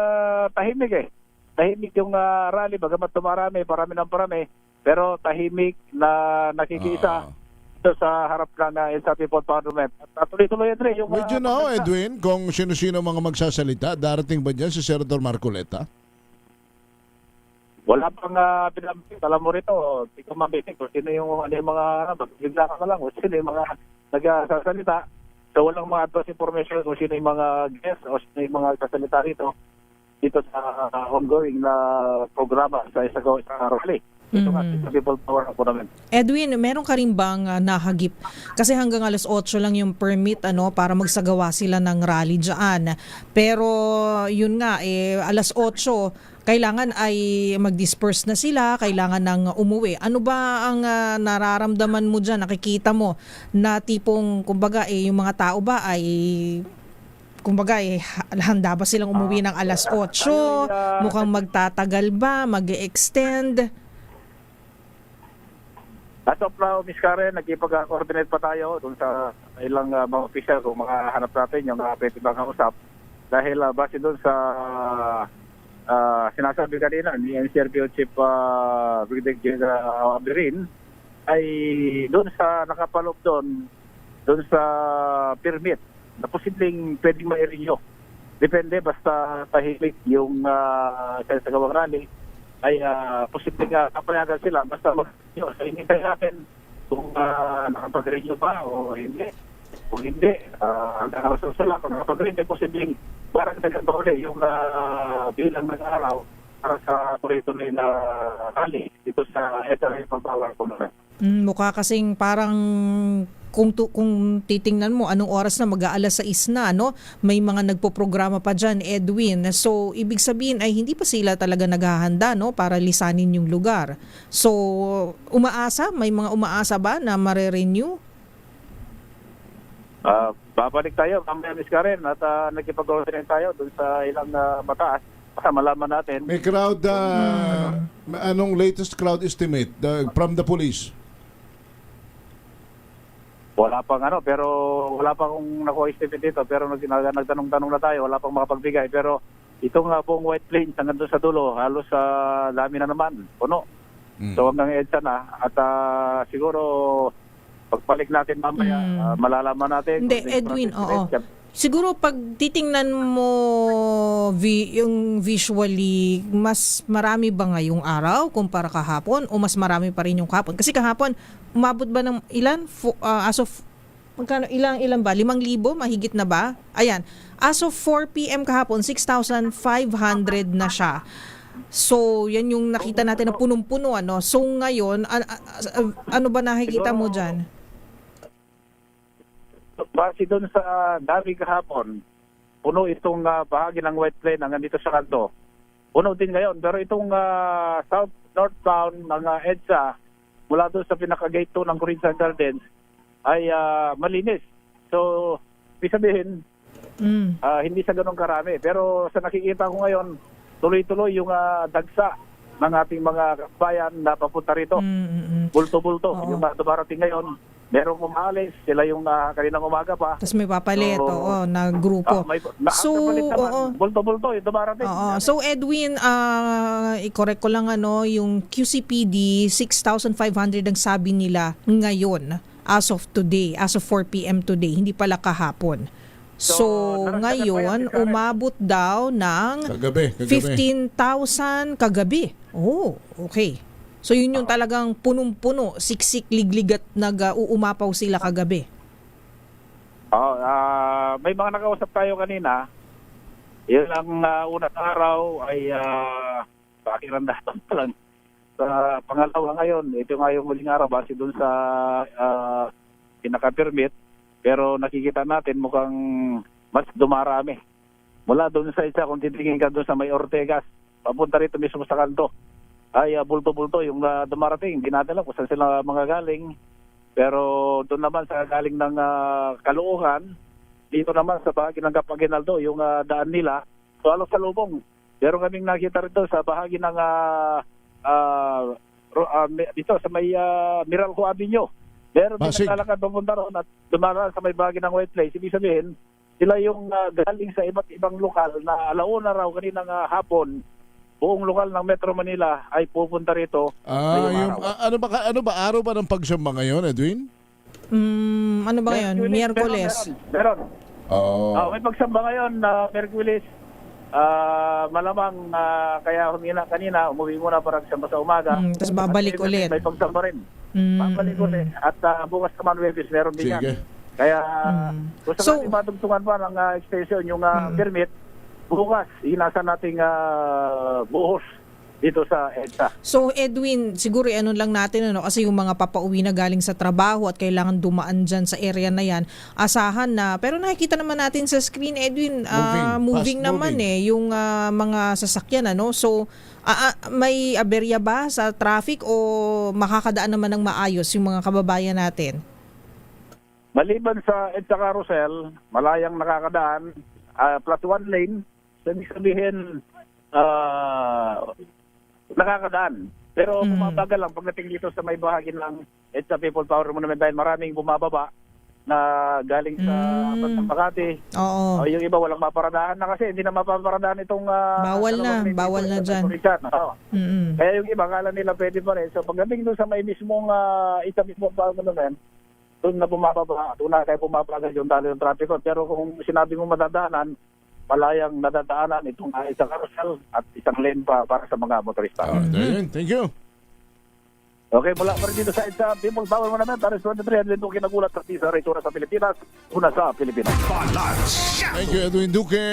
tahimik tahimik yung rally, bagamat parami ng parami, pero tahimik na nakikiisa sa harap ng EDSA People Parliament. At tuloy-tuloy yung medyo na, Edwin, kung sino-sino mga magsasalita, darating ba dyan si Senator Marcoleta? Wala pang pinamit. Alam mo rito, hindi ko mabitin kung sino yung, mga, bigla ka na lang, kung sino yung mga nagsasalita. So walang mga advance information kung sino yung mga guest o sino yung mga sasalita rito sa ongoing na programa sa rally. Ito nga, sa People Power ako namin. Edwin, meron ka rin bang nahagip? Kasi hanggang alas 8 lang yung permit para magsagawa sila ng rally dyan. Pero yun nga, alas 8, kailangan ay mag-disperse na sila, kailangan nang umuwi. Ano ba ang nararamdaman mo dyan? Nakikita mo na tipong, kumbaga, yung mga tao ba ay kumbaga handa ba silang umuwi ng alas 8? Mukhang magtatagal ba? Mag-extend? As of now, Ms. Karen, nagkipag-coordinate pa tayo dun sa ilang mga official kung makahanap natin yung pwede bang kausap. Dahil base dun sa sinasabi kanina ni NCRPO Chief Brigadier General Abirin, ay dun sa nakapaloob dun sa permit na posibleng pwedeng ma-renew. Depende, basta tahimik yung sa gawang rally, ay posibleng kapayagan sila basta mag-renew. So, hinintay natin kung nakapag-renew ba o hindi. Kung hindi, hanggang alas sila, kung nakapag-renew, posibleng parang naganda ulit yung bilang ng araw para sa tuloy-tuloy na rally dito sa SRA Pagpawar ko naman. Mukha kasing parang kung titingnan mo anong oras na mag-aalas 6 na, may mga nagpo-programa pa dyan, Edwin. So ibig sabihin ay hindi pa sila talaga naghahanda para lisanin yung lugar. So may mga umaasa ba na mare-renew? Babalik tayo mamaya, Ms. Karen, at nagkipag-coordinate tayo dun sa ilang mataas para malaman natin. May crowd, anong latest crowd estimate from the police? Wala pang pero wala pang naku-estimate dito, pero nagtanong-tanong na tayo, wala pang makapagbigay. Pero itong buong White Plains hanggang doon sa dulo, halos dami na naman, puno. So hanggang EDSA na, at siguro pagpalik natin mamaya, malalaman natin. Hindi, Edwin, oo. Siguro pag titingnan mo yung visually, mas marami ba ngayong araw kumpara kahapon o mas marami pa rin yung kahapon? Kasi kahapon, umabot ba ng ilan? As of, magkano, ilan ba? 5,000? Mahigit na ba? Ayan. As of 4 p.m. kahapon, 6,500 na siya. So, yan yung nakita natin na punong-puno. So, ngayon, ano ba nakikita mo dyan? Base doon sa dami kahapon, puno itong bahagi ng White Plain hanggang dito sa kanto. Puno din ngayon. Pero itong northbound ng EDSA, mula doon sa pinaka-gate 2 ng Corinthian Gardens, ay malinis. So, ibig sabihin, hindi sa ganun karami. Pero sa nakikita ko ngayon, tuloy-tuloy yung dagsa ng ating mga kabayan na papunta rito. Bulto-bulto. Yung dumarating ngayon, merong umalis, sila yung kaninang umaga pa. Tapos may papalit, na grupo. Bulto-bulto, yung dumarating. So Edwin, i-correct ko lang yung QCPD, 6,500 ang sabi nila ngayon, as of today, as of 4 p.m. today, hindi pala kahapon. So ngayon, umabot daw ng kagabi. 15,000 kagabi. Oh, okay. So yun yung talagang punong-puno, siksik, liglig at nag-uumapaw sila kagabi. May mga nakausap tayo kanina. Yun ang unang araw ay pakiramdaman pa lang. Sa pangalawa ngayon, ito nga yung muling araw base dun sa pinaka-permit. Pero nakikita natin mukhang mas dumarami. Mula dun sa isa, kung titingin ka dun sa may Ortegas, papunta rito mismo sa kanto, ay bulto-bulto yung dumarating. Hindi natin alam kung saan sila mga galing. Pero doon naman sa galing ng Caloocan, dito naman sa bahagi ng Capaginaldo, yung daan nila, so alos sa lubong. Pero kaming nakita rito sa bahagi ng dito sa may Meralco Avenue. Meron din naglalakad papunta roon at dumaraan sa may bahagi ng White Plains. Ibig sabihin, sila yung galing sa iba't ibang lokal na alauna raw kaninang hapon, buong lokal ng Metro Manila ay pupunta rito. Ano ba araw ba ng pagsamba ngayon, Edwin? Ano ba ngayon? Miyerkules. Meron. May pagsamba ngayon na Miyerkules. malamang kaya kanina, umuwi muna parang sa umaga. Tapos babalik ulit. May pagsamba rin. Babalik ulit. At bukas naman Webis, meron din yan. Sige. Kaya gusto natin matugtungan pa ng extension yung permit. Bukas, inasa nating buhos dito sa EDSA. So Edwin, siguro ano lang natin kasi yung mga papauwi na galing sa trabaho at kailangan dumaan dyan sa area na yan, asahan na. Pero nakikita naman natin sa screen, Edwin, moving naman yung mga sasakyan. So may aberya ba sa traffic o makakadaan naman ng maayos yung mga kababayan natin? Maliban sa EDSA Carousel, malayang nakakadaan, plus 1 lane, sabihin nakakadaan. Pero bumabagal lang pagdating dito sa may bahagi ng EDSA People Power Monument dahil maraming bumababa na galing sa Makati. Oo. Yung iba walang maparadaan na kasi hindi na mapaparadaan itong bawal na dyan. Kaya yung iba kala nila pwede pa rin. So pagdating doon sa may mismong EDSA People Power Monument, doon na bumababa, doon na kayo bumabagal yung talo yung traffic. Pero kung sinabi mo madadaanan, malayang nadadaanan itong isang carousel at isang lane pa para sa mga motorista. Thank you. Okay, mula pa rin dito sa EDSA People Power Monument, Aris 23, Edwin Duque nagulat sa Tisa Raytura sa Pilipinas, una sa Pilipinas. Thank you, Edwin Duque.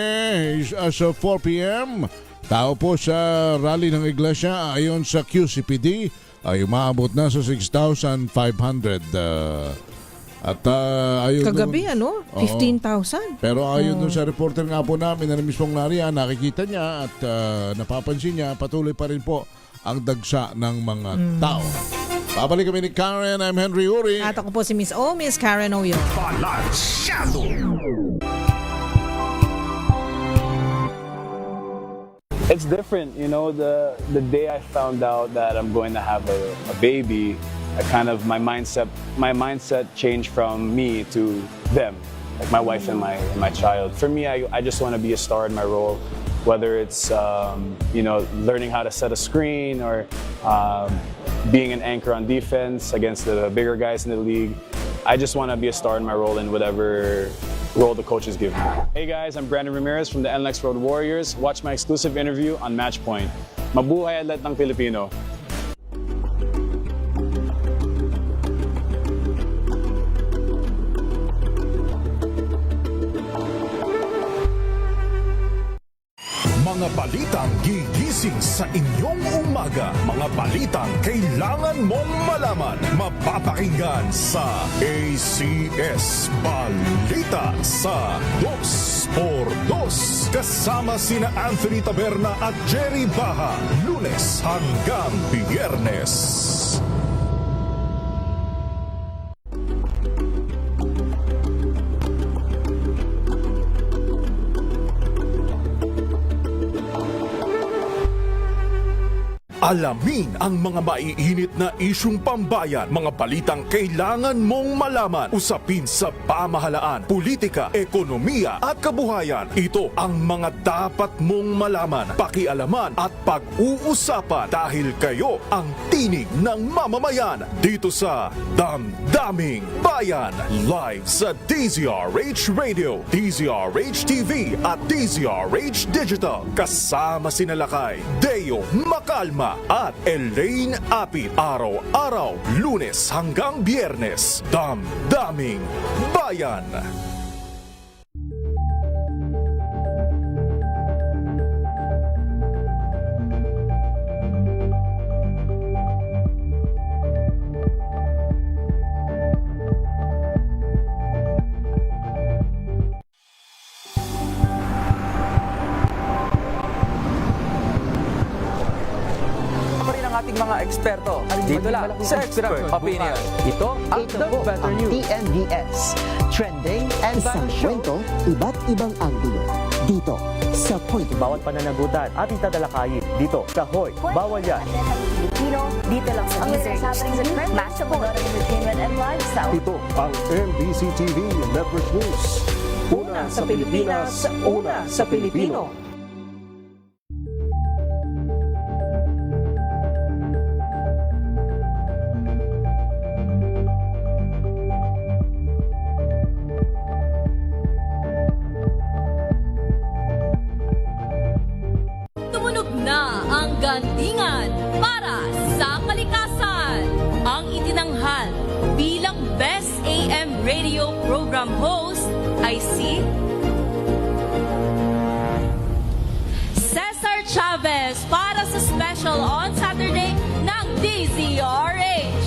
As of 4 p.m., tao po sa rally ng Iglesia ayon sa QCPD ay umaabot na sa 6,500. At ayun kagabi 15,000. Pero ayun dun sa reporter nga po namin na mismong nariyan, nakikita niya at napapansin niya patuloy pa rin po ang dagsa ng mga tao. Babalik kami ni Karen. I'm Henry Uri. At ako po si Miss Karen Oyo. It's different, the day I found out that I'm going to have a baby, my mindset changed from me to them, like my wife and my child. For me, I just want to be a star in my role, whether it's learning how to set a screen or being an anchor on defense against the bigger guys in the league. I just want to be a star in my role in whatever role the coaches give me. Hey guys, I'm Brandon Ramirez from the NLEX Road Warriors. Watch my exclusive interview on Matchpoint. Mabuhay atlet ng Pilipino. Mga balitang gigising sa inyong umaga. Mga balitang kailangan mong malaman. Mapapakinggan sa ACS Balita sa 2x2. Kasama sina Anthony Taberna at Jerry Baha. Lunes hanggang Biyernes. Alamin ang mga maiinit na isyung pambayan, mga balitang kailangan mong malaman, usapin sa pamahalaan, politika, ekonomiya at kabuhayan. Ito ang mga dapat mong malaman, pakialaman at pag-uusapan dahil kayo ang tinig ng mamamayan dito sa Damdaming Bayan. Live sa DZRH Radio, DZRH TV at DZRH Digital. Kasama sina Lakay, Deo Makalma at Elaine Apit. Araw-araw, Lunes hanggang Biyernes. Damdaming Bayan. Mga eksperto dito lang sa Expert Opinion. Ito ang The Better News. TNVS. Trending and isang kwento, iba't ibang anggulo. Dito sa Point. Bawat pananagutan ating tatalakayin dito sa Hoy. Bawal yan. Pilipino, dito lang sa DZRH. Matchable entertainment and lifestyle. Ito ang MBC TV Network News. Una sa Pilipinas, una sa Pilipino. itinanghal bilang Best AM Radio Program Host ay si Cesar Chavez para sa special on Saturday ng DZRH.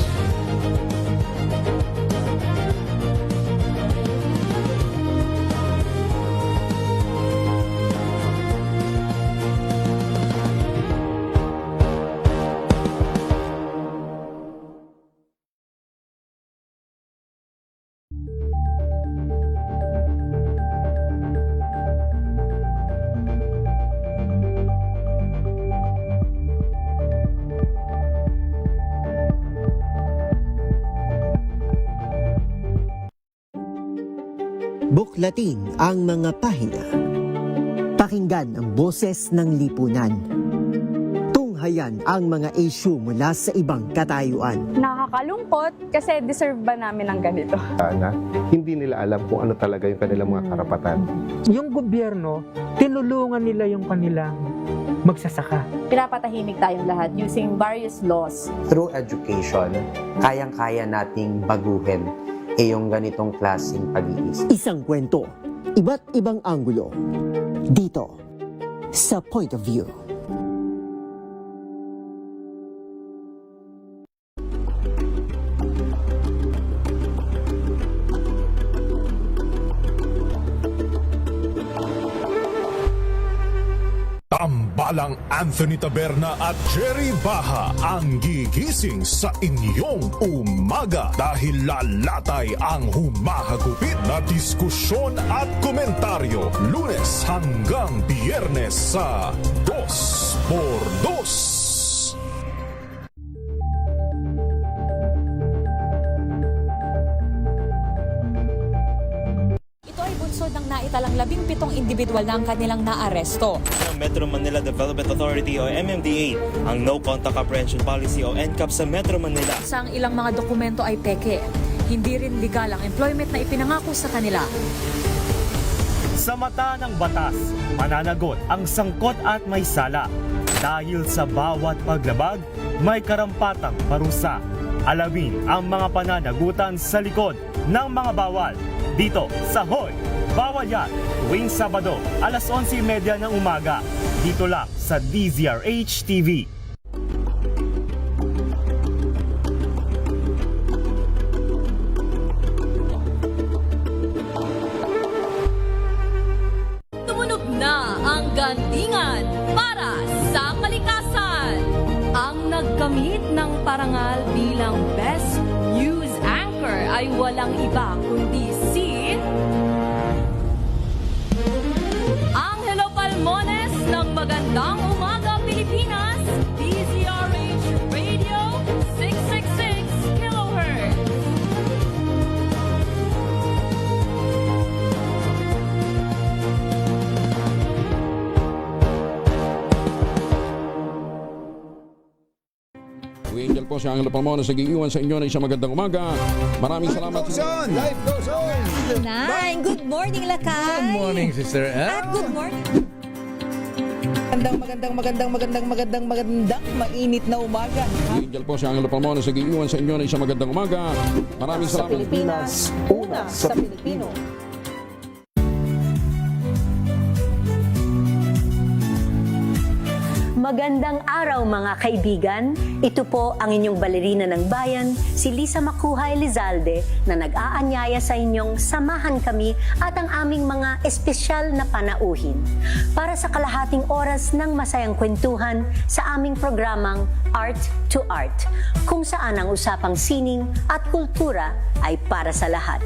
Buklatin ang mga pahina. Pakinggan ang boses ng lipunan. Tunghayan ang mga issue mula sa ibang katayuan. Nakakalungkot kasi deserve ba namin ng ganito? Na hindi nila alam kung ano talaga yung kanilang mga karapatan. Yung gobyerno, tinulungan nila yung kanilang magsasaka. Pinapatahimik tayong lahat using various laws. Through education, kayang-kaya nating baguhin yung ganitong klaseng pag-iisip. Isang kwento, iba't ibang anggulo. Dito, sa Point of View. Tambalang Anthony Taberna at Jerry Baha ang gigising sa inyong umaga dahil lalatay ang humahagupit na diskusyon at komentaryo Lunes hanggang Biyernes sa 2x2. Ng naitalang 17 individual na ang kanilang naaresto. Metro Manila Development Authority o MMDA ang No Contact Apprehension Policy o NCAP sa Metro Manila. Sa ang ilang mga dokumento ay peke. Hindi rin legal ang employment na ipinangako sa kanila. Sa mata ng batas, mananagot ang sangkot at may sala. Dahil sa bawat paglabag, may karampatang parusa. Alamin ang mga pananagutan sa likod ng mga bawal. Dito sa Hoy! Bawal Yan, tuwing Sabado, alas 11:30 ng umaga. Dito lang sa DZRH TV. Tumunog na ang gandingan para sa kalikasan. Ang nagkamit ng parangal bilang Best News Anchor ay walang iba kundi si Angelo Palmones ng Magandang Umaga Pilipinas, DZRH Radio 666 kHz. Angel po si Angelo Palmones nag-iiwan sa inyo na isang magandang umaga. Maraming salamat. Life goes on! Nine, good morning, Lakay! Good morning, Sister Ann. At good morning. Magandang mainit na umaga. Angel po si Angelo Palmones nag-iiwan sa inyo na isang magandang umaga. Maraming Sa salamat. Pilipinas, una sa Pilipino. Magandang araw mga kaibigan. Ito po ang inyong balerina ng bayan, si Lisa Macuja Elizalde, na nag-aanyaya sa inyong samahan kami at ang aming mga espesyal na panauhin para sa kalahating oras ng masayang kwentuhan sa aming programang Art to Art, kung saan ang usapang sining at kultura ay para sa lahat.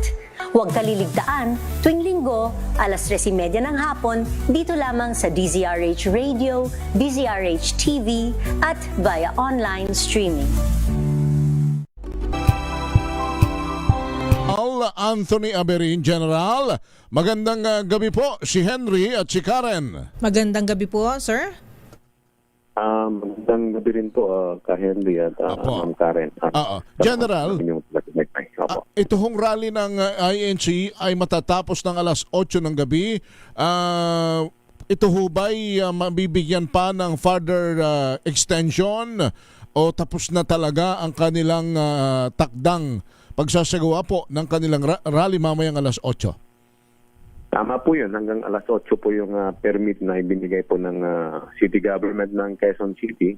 Huwag kaliligtaan, tuwing linggo, alas 3:30 ng hapon, dito lamang sa DZRH Radio, DZRH TV, at via online streaming. Anthony Aberin, General. Magandang gabi po si Henry at si Karen. Magandang gabi po, sir. Magandang gabi rin po ka Henry at Ma'am Karen. General, ito hong rally ng INC ay matatapos ng alas 8 ng gabi. Ito ho ba'y mabibigyan pa ng further extension o tapos na talaga ang kanilang takdang pagsasagawa po ng kanilang rally mamayang alas 8? Tama po yun. Hanggang alas 8 po yung permit na ibinigay po ng city government ng Quezon City.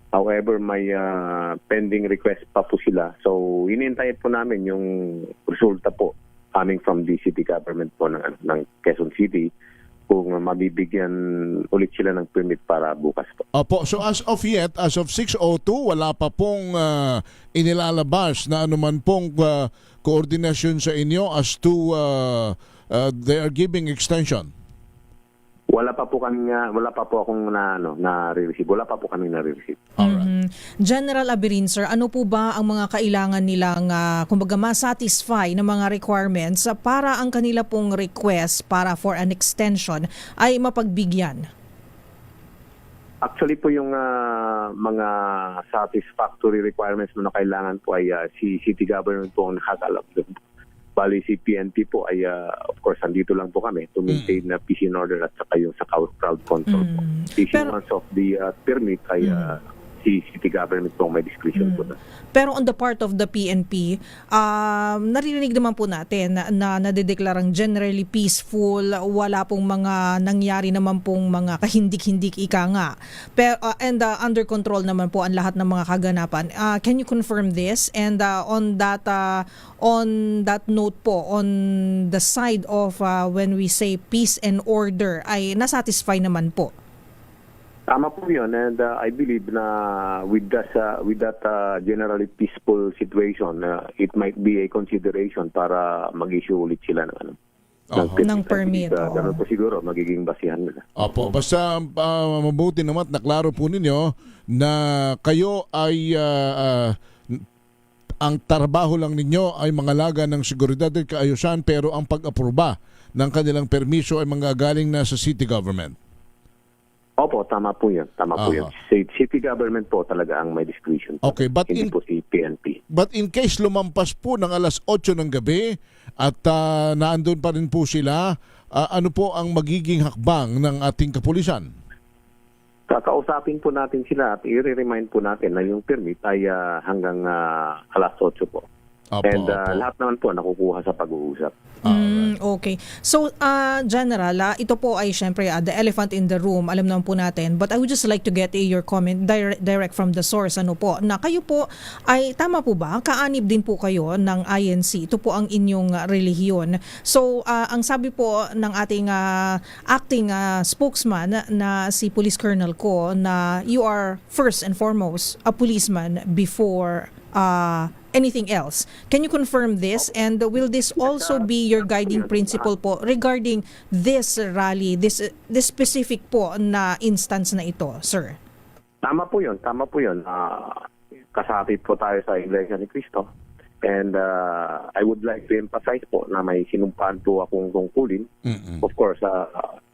However, may pending request pa po sila. So, inintay po namin yung resulta po coming from the city government po ng Quezon City kung mabibigyan ulit sila ng permit para bukas po. Opo, so as of yet, as of 6:02, wala pa pong inilalabas na anuman pong koordinasyon sa inyo as to they are giving extension. Wala pa po akong na-receive. Wala pa po kami na-receive. General Abirin, sir, ano po ba ang mga kailangan nilang kumbaga ma-satisfy ng mga requirements para ang kanila pong request para for an extension ay mapagbigyan? Actually po yung mga satisfactory requirements na kailangan po ay si city government po ang nakakalap doon. Bali si PNP po ay of course andito lang po kami to maintain na peace and order at saka yung sa crowd control po. Issuance of the permit ay si city government po may discretion po na. Pero on the part of the PNP, naririnig naman po natin na nadedeklarang generally peaceful, wala pong mga nangyari naman pong mga kahindik-hindik ika nga. Pero, and under control naman po ang lahat ng mga kaganapan. Can you confirm this? And on that note po, on the side of when we say peace and order, ay nasatisfy naman po? Tama po yun, and I believe na with that generally peaceful situation, it might be a consideration para mag-issue ulit sila ng permit. Ganun po siguro, magiging basihan nila. Opo, basta mabuti naman, naklaro po ninyo na kayo ay ang trabaho lang ninyo ay mangalaga ng seguridad at kaayusan, pero ang pag-aproba ng kanilang permiso ay manggagaling na sa city government. Opo, tama po yun. Tama po yun. City government po talaga ang may discretion. Okay, but hindi po si PNP. But in case lumampas po ng alas 8 ng gabi at naandun pa rin po sila, ano po ang magiging hakbang ng ating kapulisan? Kakausapin po natin sila at i-remind po natin na yung permit ay hanggang alas 8 po. And lahat naman po nakukuha sa pag-uusap. Okay. So, General, ito po ay syempre the elephant in the room. Alam naman po natin. But I would just like to get your comment direct from the source. Ano po? Na kayo po ay, tama po ba? Kaanib din po kayo ng INC. Ito po ang inyong relihiyon. So, ang sabi po ng ating acting spokesman na si Police Colonel Ko na you are first and foremost a policeman before anything else. Can you confirm this? And will this also be your guiding principle po regarding this rally, this specific po na instance na ito, sir? Tama po yun. Tama po yun. Kasapit po tayo sa Iglesia ni Cristo. And I would like to emphasize po na may sinumpaan po akong tungkulin. Of course,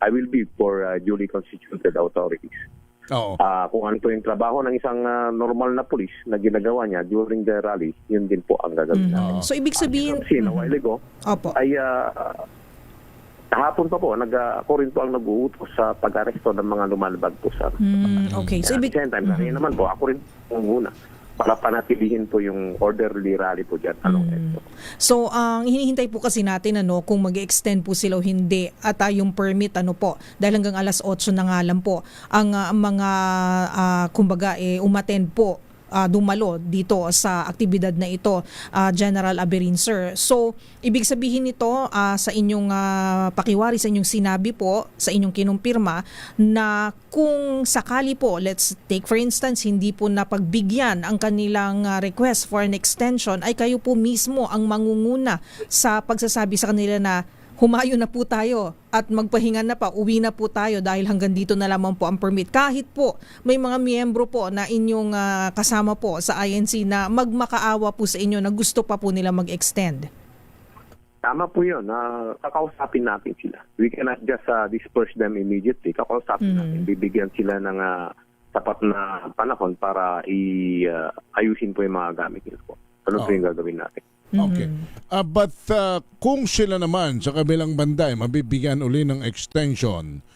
I will be for duly constituted authorities. Kung ano po yung trabaho ng isang normal na pulis na ginagawa niya during the rally, yun din po ang gagawin natin. So, ibig sabihin... Kasi a while ago, ay kahapon pa po, ako rin po ang nag-uutos sa pag-aresto ng mga lumalabag po sa... Okay. So, ibig... At the same time, naman po, ako rin po muna para panatilihin po yung orderly rally po dyan. So, ang hinihintay po kasi natin kung mag-extend po sila o hindi at yung permit dahil hanggang alas 8 na nga lang po ang mga kumbaga umattend po dumalo dito sa aktibidad na ito, General Abirin, sir. So, ibig sabihin nito sa inyong pakiwari, sa inyong sinabi po, sa inyong kinumpirma na kung sakali po, let's take for instance, hindi po napagbigyan ang kanilang request for an extension, ay kayo po mismo ang mangunguna sa pagsasabi sa kanila na humayo na po tayo at magpahinga na pa, uwi na po tayo dahil hanggang dito na lamang po ang permit. Kahit po may mga miyembro po na inyong kasama po sa INC na magmakaawa po sa inyo na gusto pa po nila mag-extend. Tama po yun. Kakausapin natin sila. We cannot just disperse them immediately. Kakausapin natin. Bibigyan sila ng tapat na panahon para ayusin po yung mga gamit nila po. Ano po yung gagawin natin? Okay. But kung sila naman sa kabilang banda mabibigyan uli ng extension,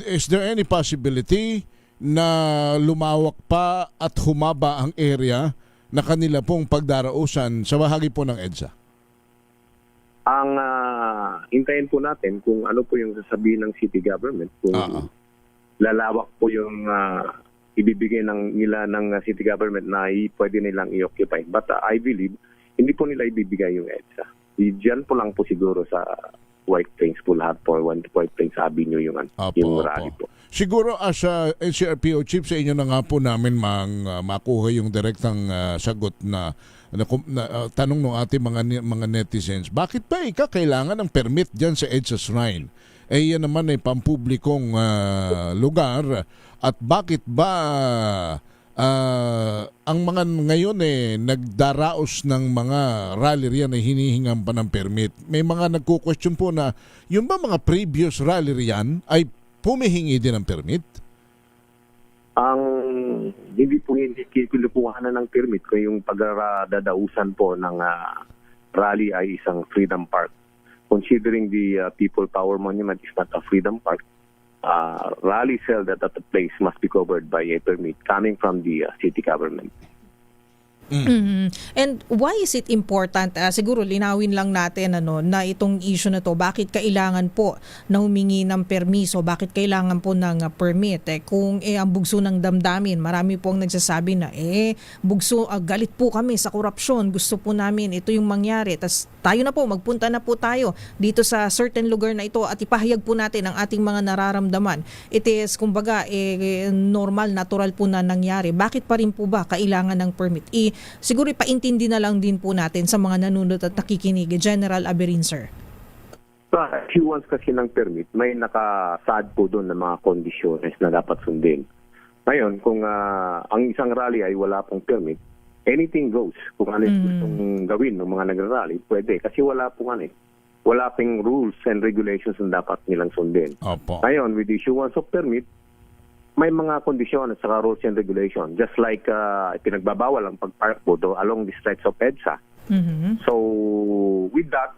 is there any possibility na lumawak pa at humaba ang area na kanila pong pagdarausan sa bahagi po ng EDSA? Ang hintayin po natin kung ano po yung sasabihin ng city government, kung lalawak po yung ibibigay nila ng city government na pwede nilang i-occupy. But I believe, hindi po nila ibibigay yung EDSA. Diyan po lang po siguro sa White Plains po lahat po, White Plains Avenue yung rally po. Siguro as NCRPO chief, sa inyo na nga po namin makuha yung direktang sagot na tanong ng ating mga netizens. Bakit ba kailangan ng permit dyan sa EDSA Shrine? Yan naman ay pampublikong lugar. At bakit ba ang mga ngayon nagdaraos ng mga rally riyan ay hinihingan pa ng permit? May mga nagko-question po na yung ba mga previous rally riyan ay pumihingi din ng permit? Hindi po hindi kinukuhanan ng permit kung yung pagdadausan po ng rally ay isang freedom park. Considering the People Power Monument is not a freedom park, rally held at the place must be covered by a permit coming from the city government. And why is it important? Siguro linawin lang natin na itong issue na to, bakit kailangan po na humingi ng permiso, bakit kailangan po ng permit? Kung ang bugso ng damdamin, marami po ang nagsasabi na bugso, galit po kami sa korupsyon, gusto po namin ito yung mangyari, tas tayo na po, magpunta na po tayo dito sa certain lugar na ito at ipahayag po natin ang ating mga nararamdaman. It is kumbaga normal, natural po na nangyari. Bakit pa rin po ba kailangan ng permit? Siguro ipaintindi na lang din po natin sa mga nanonood at nakikinig. General Aberin, sir. If you want kasi ng permit, may nakasaad po doon ng mga kondisyones na dapat sundin. Ngayon, kung ang isang rally ay wala pong permit, anything goes. Kung ano yung gustong gawin ng mga nagrarally, pwede. Kasi wala pong wala pong rules and regulations na dapat nilang sundin. Opo. Ngayon, with the issuance of permit, may mga kondisyon at saka rules and regulation. Just like pinagbabawal ang pag-park po along the stretch of EDSA. So, with that,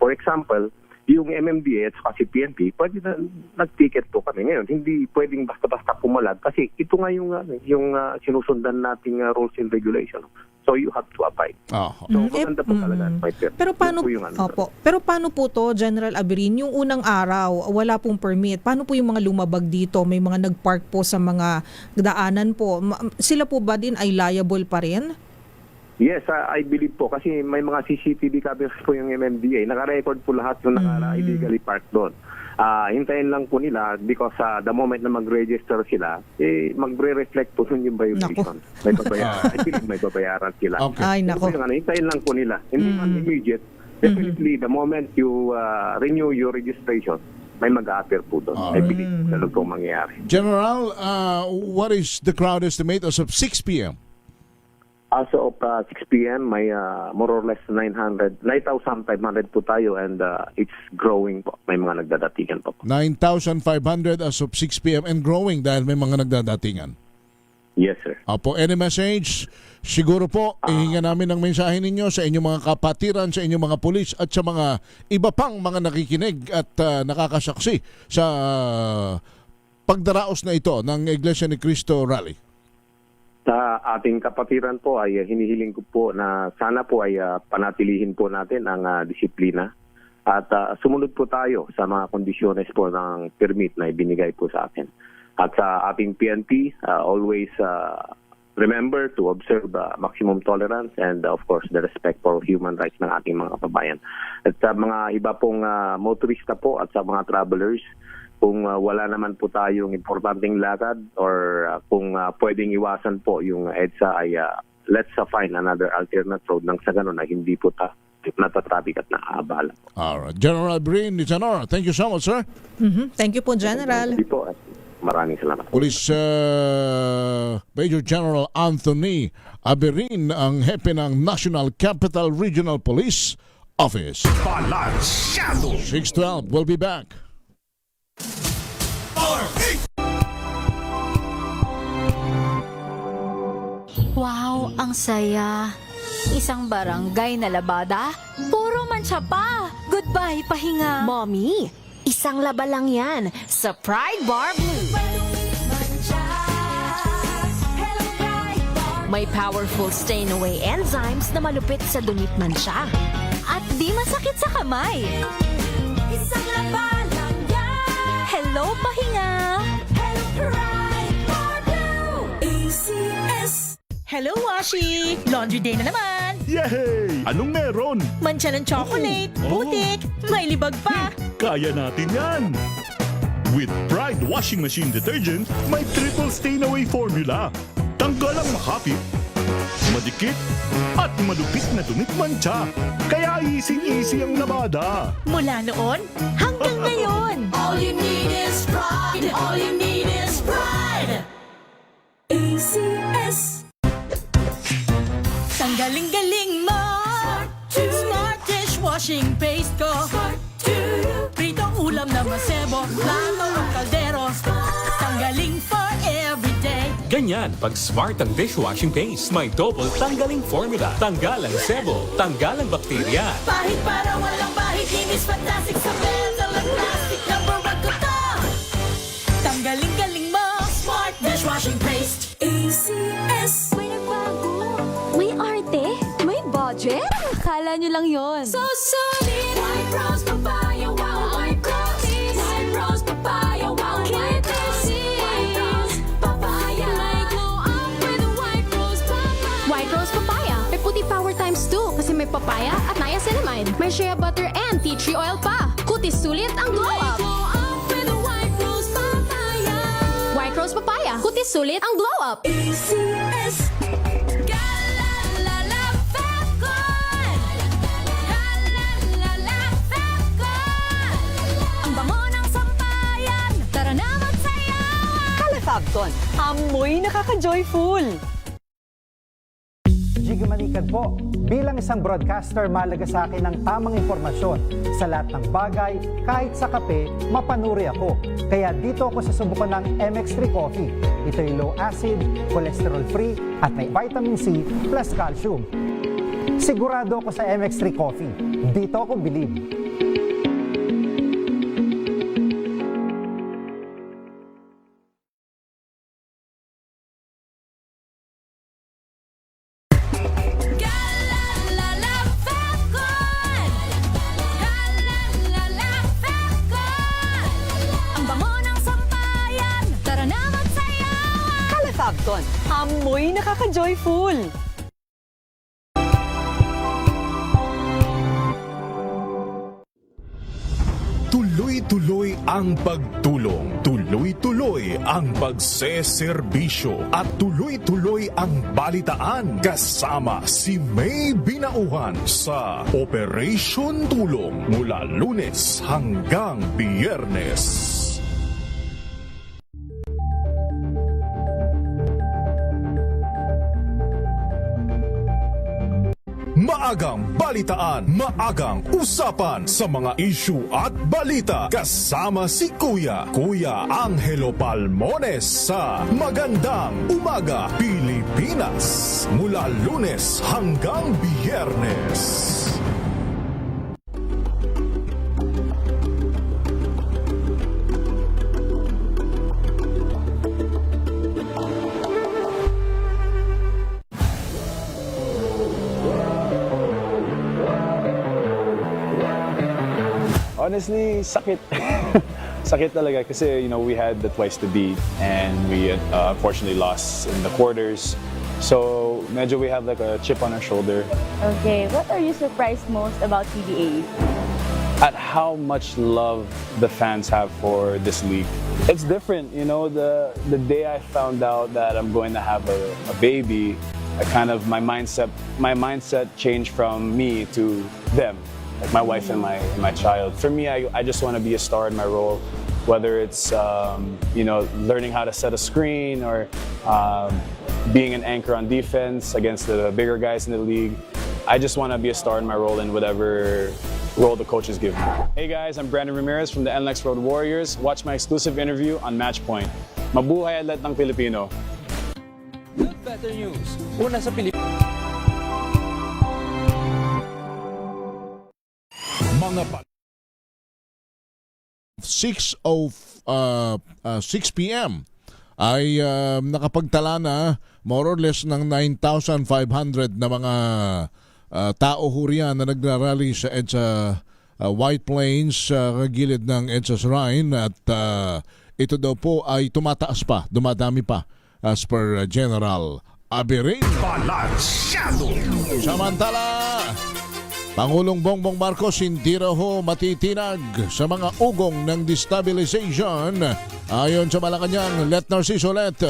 for example, yung MMDA at saka si PNP, pwede na nag-ticket po kami. Ngayon, hindi pwedeng basta-basta pumalag kasi ito nga yung sinusundan nating rules and regulation. So you have to abide. So maganda po talaga. Pero paano po to, General Aberin, yung unang araw, wala pong permit, paano po yung mga lumabag dito? May mga nag-park po sa mga daanan po. Sila po ba din ay liable pa rin? Yes, I believe po kasi may mga CCTV cameras po yung MMDA. Naka-record po lahat yung illegally parked doon. Hintayin lang po nila because the moment na mag-register sila, magre-reflect po yung violation. May babayaran. I believe may babayaran sila. Okay. Ay, nako. Hintayin lang po nila. Hindi man immediate. Definitely, the moment you renew your registration, may mag-a-appear po doon. I believe na po mangyayari. General, what is the crowd estimate as of 6 p.m.? As of 6 p.m., may more or less 9,500 po tayo and it's growing po. May mga nagdadatingan po. 9,500 as of 6 p.m. and growing dahil may mga nagdadatingan. Yes, sir. Opo, any message? Siguro po, ihinga namin ang mensahe ninyo sa inyong mga kapatiran, sa inyong mga pulis at sa mga iba pang mga nakikinig at nakakasaksi sa pagdaraos na ito ng Iglesia ni Cristo Rally. Sa ating kapatiran po ay hinihiling ko po na sana po ay panatilihin po natin ang disiplina at sumunod po tayo sa mga kondisyones po ng permit na ibinigay po sa atin. At sa ating PNP, always remember to observe maximum tolerance and of course the respect for human rights ng ating mga kababayan. At sa mga iba pong motorista po at sa mga travelers, kung wala naman po tayong importanteng lakad or kung pwedeng iwasan po yung EDSA ay let's find another alternate road nang sa ganun na hindi po natatraffic at naaabala. Alright. General Aberin, it's an honor. Thank you so much, sir. Thank you po, General. Hindi po. Maraming salamat. Police Major General Anthony Aberin, ang hepe ng National Capital Regional Police Office. Balansyado! 6:12, we'll be back. Wow, ang saya. Isang barangay na labada, puro mancha pa. Goodbye, pahinga. Mommy, isang laba lang yan sa Pride Bar Blue. May powerful stain-away enzymes na malupit sa dunit mansya. At di masakit sa kamay. Isang labanan yan. Hello, pahinga. Hello, pride for blue. ACS. Hello, Washi! Laundry day na naman! Yay! Anong meron? Mancha ng chocolate, putik, may libag pa. Kaya natin yan! With Pride Washing Machine Detergent, may triple stain-away formula. Tanggal ang makapit, madikit, at malupit na dunit mancha. Kaya easy-easy ang labada. Mula noon hanggang ngayon. All you need is pride. All you need is pride. ACS. Ang galing-galing mo! Smart dishwashing paste ko. Pritong ulam na masebo, plato o kaldero. Tanggaling for everyday. Ganyan, pag smart ang dishwashing paste, may double tanggaling formula. Tanggal ang sebo, tanggal ang bakterya. Pahit para walang bahid, linis fantastic sa metal at plastic. Number 1 ko to! Tanggaling-galing mo! Smart dishwashing paste. ACS. May arte? May budget? Akala nyo lang yon. So solid! White Rose Papaya, wow, White Rose. White Rose Papaya, wow, White Rose. White Rose Papaya. May glow up with White Rose Papaya. White Rose Papaya. May puti power times 2 kasi may papaya at niacinamide. May shea butter and tea tree oil pa. Kutis sulit ang glow up. Glow up with White Rose Papaya. White Rose Papaya. Kutis sulit ang glow up. ACS. Fabcon, amoy nakaka-joyful! Jiggy Manikad po, bilang isang broadcaster, mahalaga sa akin ang tamang impormasyon. Sa lahat ng bagay, kahit sa kape, mapanuri ako. Kaya dito ako susubukan ng MX3 Coffee. Ito'y low acid, cholesterol free, at may vitamin C plus calcium. Sigurado ako sa MX3 Coffee. Dito ako bilib. Fabcon, amoy nakaka-joyful! Tuloy-tuloy ang pagtulong, tuloy-tuloy ang pagseserbisyo, at tuloy-tuloy ang balitaan kasama si May Binauhan sa Operation Tulong mula Lunes hanggang Biyernes. Maagang balitaan, maagang usapan sa mga issue at balita kasama si Kuya Angelo Palmones sa Magandang Umaga Pilipinas mula Lunes hanggang Biyernes. Honestly, sakit. Sakit talaga kasi, we had the twice to beat and we unfortunately lost in the quarters. So, medyo we have like a chip on our shoulder. Okay, what are you surprised most about PBA? At how much love the fans have for this league. It's different, the day I found out that I'm going to have a baby, my mindset changed from me to them. Like my wife and my child. For me, I just want to be a star in my role, whether it's learning how to set a screen or being an anchor on defense against the bigger guys in the league. I just want to be a star in my role in whatever role the coaches give me. Hey guys, I'm Brandon Ramirez from the NLEX Road Warriors. Watch my exclusive interview on Matchpoint. Mabuhay atlet ng Pilipino. Good better news. Una sa Pilipinas. Mga 6 p.m. ay nakapagtala na more or less ng 9,500 na mga tao ho riyan na nagrarally sa EDSA White Plains sa gilid ng EDSA Shrine at ito daw po ay tumataas pa, dumadami pa as per General Abirin. Samantala, Pangulong Bongbong Marcos hindi raw ho matitinag sa mga ugong ng destabilization ayon sa Malacanang. Let Narciso Let.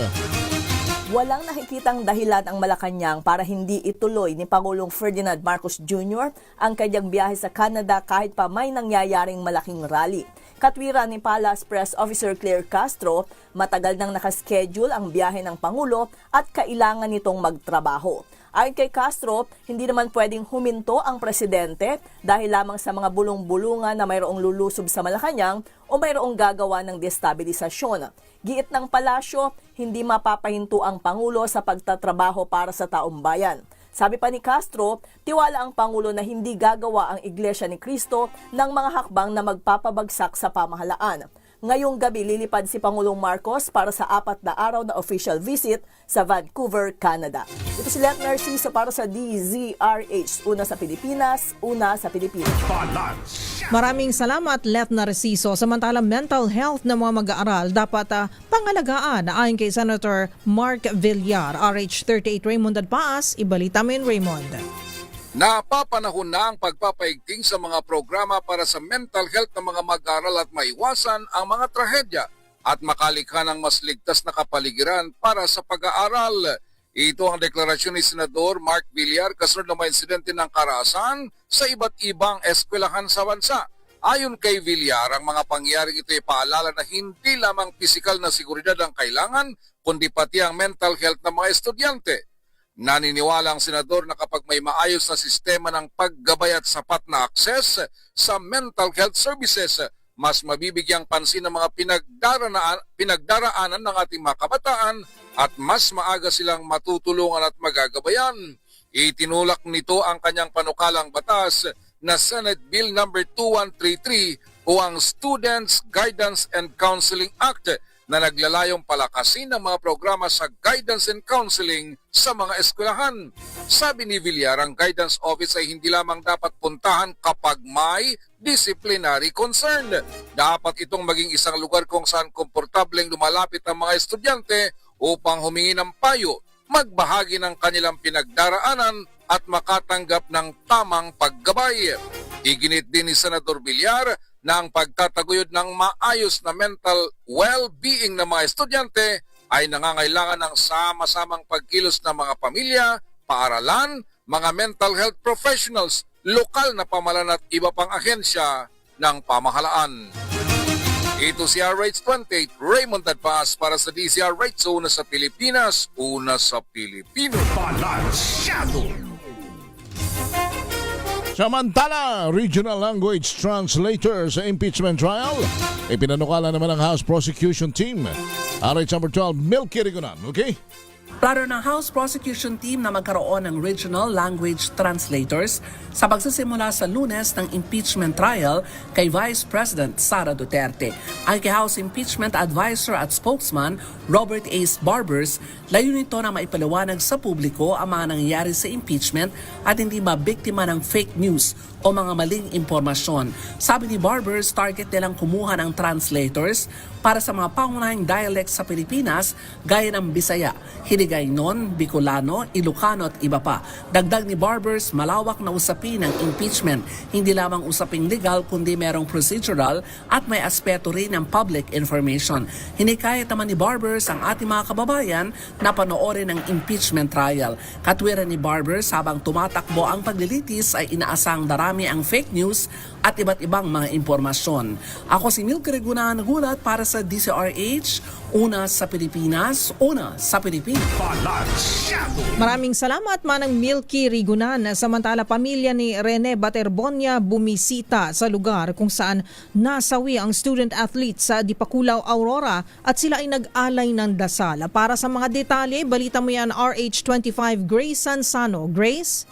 Walang nakikitang dahilan ang Malacanang para hindi ituloy ni Pangulong Ferdinand Marcos Jr. ang kanyang biyahe sa Canada kahit pa may nangyayaring malaking rally. Katwiran ni Palace Press Officer Claire Castro, matagal nang nakaschedule ang biyahe ng Pangulo at kailangan nitong magtrabaho. Ayon kay Castro, hindi naman pwedeng huminto ang presidente dahil lamang sa mga bulong-bulungan na mayroong lulusob sa Malacanang o mayroong gagawa ng destabilisasyon. Giit ng palasyo, hindi mapapahinto ang Pangulo sa pagtatrabaho para sa taong bayan. Sabi pa ni Castro, tiwala ang Pangulo na hindi gagawa ang Iglesia ni Cristo ng mga hakbang na magpapabagsak sa pamahalaan. Ngayong gabi lilipad si Pangulong Marcos para sa 4 na araw na official visit sa Vancouver, Canada. Ito si Let Narciso para sa DZRH. Una sa Pilipinas, una sa Pilipinas. Maraming salamat, Let Narciso. Samantalang mental health ng mga mag-aaral dapat pangalagaan ayon kay Senator Mark Villar. RH38 Raymond Adpaas, ibalita mo yun, Raymond. Napapanahon na ang pagpapaigting sa mga programa para sa mental health ng mga mag-aaral at maiwasan ang mga trahedya at makalikha ng mas ligtas na kapaligiran para sa pag-aaral. Ito ang deklarasyon ni Senador Mark Villar kasunod ng mga insidente ng karahasan sa iba't ibang eskwelahan sa bansa. Ayon kay Villar, ang mga pangyayaring ito ay paalala na hindi lamang pisikal na seguridad ang kailangan, kundi pati ang mental health ng mga estudyante. Naniniwala ang senador na kapag may maayos na sistema ng paggabay at sapat na akses sa mental health services, mas mabibigyang pansin ng mga pinagdaraanan ng ating mga kabataan at mas maaga silang matutulungan at magagabayan. Itinulak nito ang kanyang panukalang batas na Senate Bill No. 2133 o ang Students Guidance and Counseling Act na naglalayong palakasin ng mga programa sa guidance and counseling sa mga eskwelahan. Sabi ni Villar, ang guidance office ay hindi lamang dapat puntahan kapag may disciplinary concern. Dapat itong maging isang lugar kung saan komportableng lumalapit ang mga estudyante upang humingi ng payo, magbahagi ng kanilang pinagdaraanan at makatanggap ng tamang paggabay. Iginit din ni Senador Villar na ang pagtataguyod ng maayos na mental well-being ng mga estudyante ay nangangailangan ng sama-samang pagkilos ng mga pamilya, paaralan, mga mental health professionals, lokal na pamahalaan at iba pang ahensya ng pamahalaan. Ito si RH28, Raymond Adpaas para sa DZRH, una sa Pilipinas, una sa Pilipino. Samantala, regional language translator sa impeachment trial, ipinanukala naman ng House Prosecution Team. RH number 12, Milky Rigunan, okay? Plano ng House Prosecution Team na magkaroon ng regional language translators sa pagsisimula sa Lunes ng impeachment trial kay Vice President Sara Duterte. Ay kay House Impeachment Advisor at Spokesman Robert Ace Barbers, layunin nito na maipaliwanag sa publiko ang mga nangyayari sa impeachment at hindi mabiktima ng fake news o mga maling impormasyon. Sabi ni Barbers, target nilang kumuha ng translators para sa mga pangunahing dialects sa Pilipinas gaya ng Bisaya, Hiligaynon, Bicolano, Ilocano at iba pa. Dagdag ni Barbers, malawak na usapin ng impeachment, hindi lamang usaping legal kundi merong procedural at may aspeto rin ng public information. Hinikayat naman ni Barbers ang ating mga kababayan na panoorin ang impeachment trial. Katwiran ni Barbers, habang tumatakbo ang paglilitis ay inaasang darami ang fake news at iba't ibang mga impormasyon. Ako si Milky Rigunan, nagulat para sa DZRH, una sa Pilipinas, una sa Pilipinas. Maraming salamat Manang Milky Rigunan. Samantala, pamilya ni Rene Baterbonia bumisita sa lugar kung saan nasawi ang student athlete sa Dipakulaw, Aurora at sila ay nag-alay ng dasal. Para sa mga detalye, balita mo yan RH25 Grace Sansano. Grace?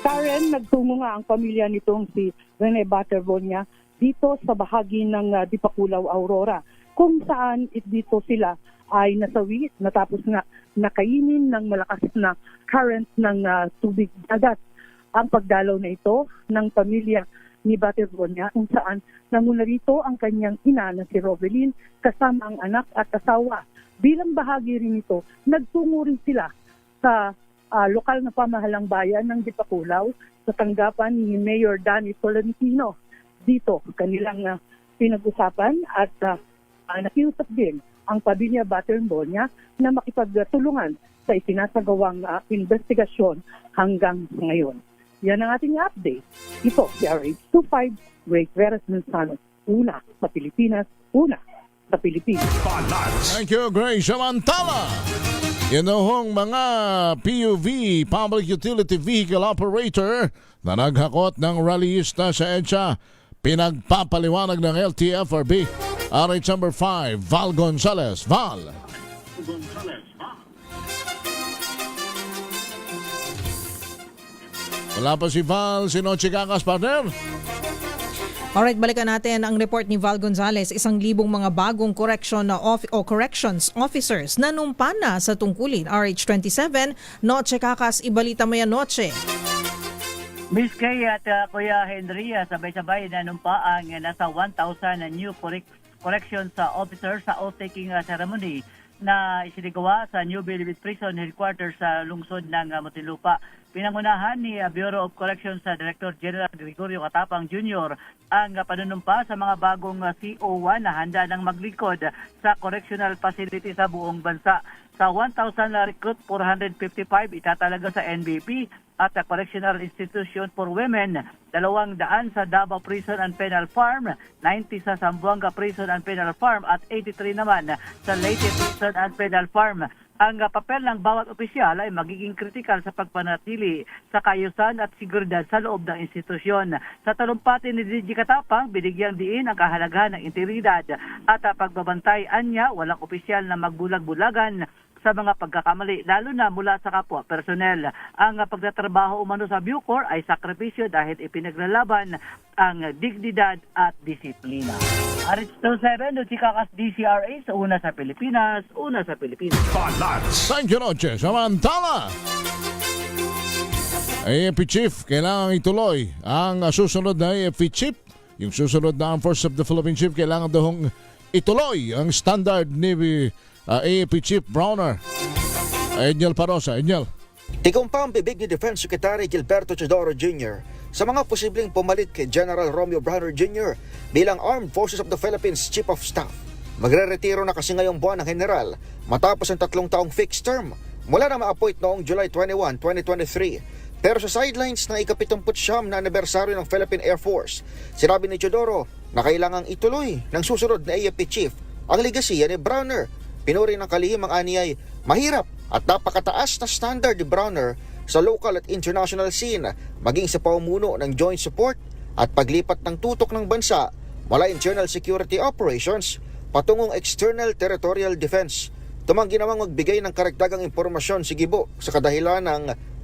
Karen, nagtungo nga ang pamilya nitong si Rene Baterbonia dito sa bahagi ng Dipakulaw, Aurora, kung saan dito sila ay nasawi natapos nga nakainin ng malakas na current ng tubig dagat. Ang pagdalaw na ito ng pamilya ni Baterbonia kung saan nanguna rito ang kanyang ina na si Rovelyn kasama ang anak at asawa. Bilang bahagi rin ito, nagtungo rin sila sa lokal na pamahalang bayan ng Dipakulaw sa tanggapan ni Mayor Danny Tolentino. Dito, kanilang pinag-usapan at nakiusap din ang pamilya Baterbonia na makipagtulungan sa isinasagawang investigasyon hanggang ngayon. Yan ang ating update. Ito si RH25, Ray Veras Manzano. Una sa Pilipinas, una sa Pilipinas. Thank you, Grace Samantala. Yan hong mga PUV, Public Utility Vehicle Operator, na naghakot ng rallyista sa EDSA. Pinagpapaliwanag ng LTFRB. RH number 5, Val Gonzalez. Val. Wala pa si Val, si Noche Kakas, partner. Alright, balikan natin ang report ni Val Gonzalez. 1,000 mga bagong corrections officers na numpa na sa tungkulin. RH27, Noche Kakas, ibalita mo yan, Noche. Miss Kay at Kuya Henry, sabay-sabay na numpa ang nasa 1,000 new corrections officers sa oath-taking ceremony na isinigawa sa New Bilibid Prison Headquarters sa lungsod ng Muntinlupa. Pinangunahan ni Bureau of Corrections Director General Gregorio Katapang Jr. ang panunumpa sa mga bagong CO1 na handa ng maglingkod sa correctional facility sa buong bansa. Sa 1,000 recruit, 455 itatalaga sa NBP at sa Correctional Institution for Women, 200 sa Davao Prison and Penal Farm, 90 sa Zamboanga Prison and Penal Farm at 83 naman sa Leyte Prison and Penal Farm. Ang papel ng bawat opisyal ay magiging kritikal sa pagpanatili sa kaayusan at seguridad sa loob ng institusyon. Sa talumpati ni DJ Katapang, binigyang diin ang kahalagahan ng integridad at pagbabantay. Anya, walang opisyal na magbulag-bulagan sa mga pagkakamali, lalo na mula sa kapwa personnel. Ang pagtatrabaho umano sa Bucor ay sakripisyo dahil ipinaglalaban ang dignidad at disiplina. RH27, Kakas DCRA, sa una sa Pilipinas, una sa Pilipinas. Thank you, Noche. Samantala, AFP Chief, kailangan ituloy ang susunod na AFP Chief. Yung susunod na Armed Forces of the Philippine Chief, kailangan daw ituloy ang standard ni AFP Chief Browner. Edniel Parosa. Edniel. Tigumpa ang bibig ni Defense Secretary Gilberto Teodoro Jr. sa mga posibleng pumalit kay General Romeo Browner Jr. bilang Armed Forces of the Philippines Chief of Staff. Magre-retiro na kasi ngayong buwan ng general matapos ang 3 taong fixed term mula na ma-appoint noong July 21, 2023. Pero sa sidelines ng ika-79 na anibersaryo ng Philippine Air Force, sinabi ni Teodoro na kailangang ituloy ng susunod na AFP Chief ang legasiya ni Browner. Pinuri ng kalihim ang aniyay mahirap at napakataas na standard ni Browner sa local at international scene, maging sa pamumuno ng joint support at paglipat ng tutok ng bansa mula internal security operations patungong external territorial defense. Tumanggi namang magbigay ng karagdagang impormasyon si Gibo sa kadahilan ng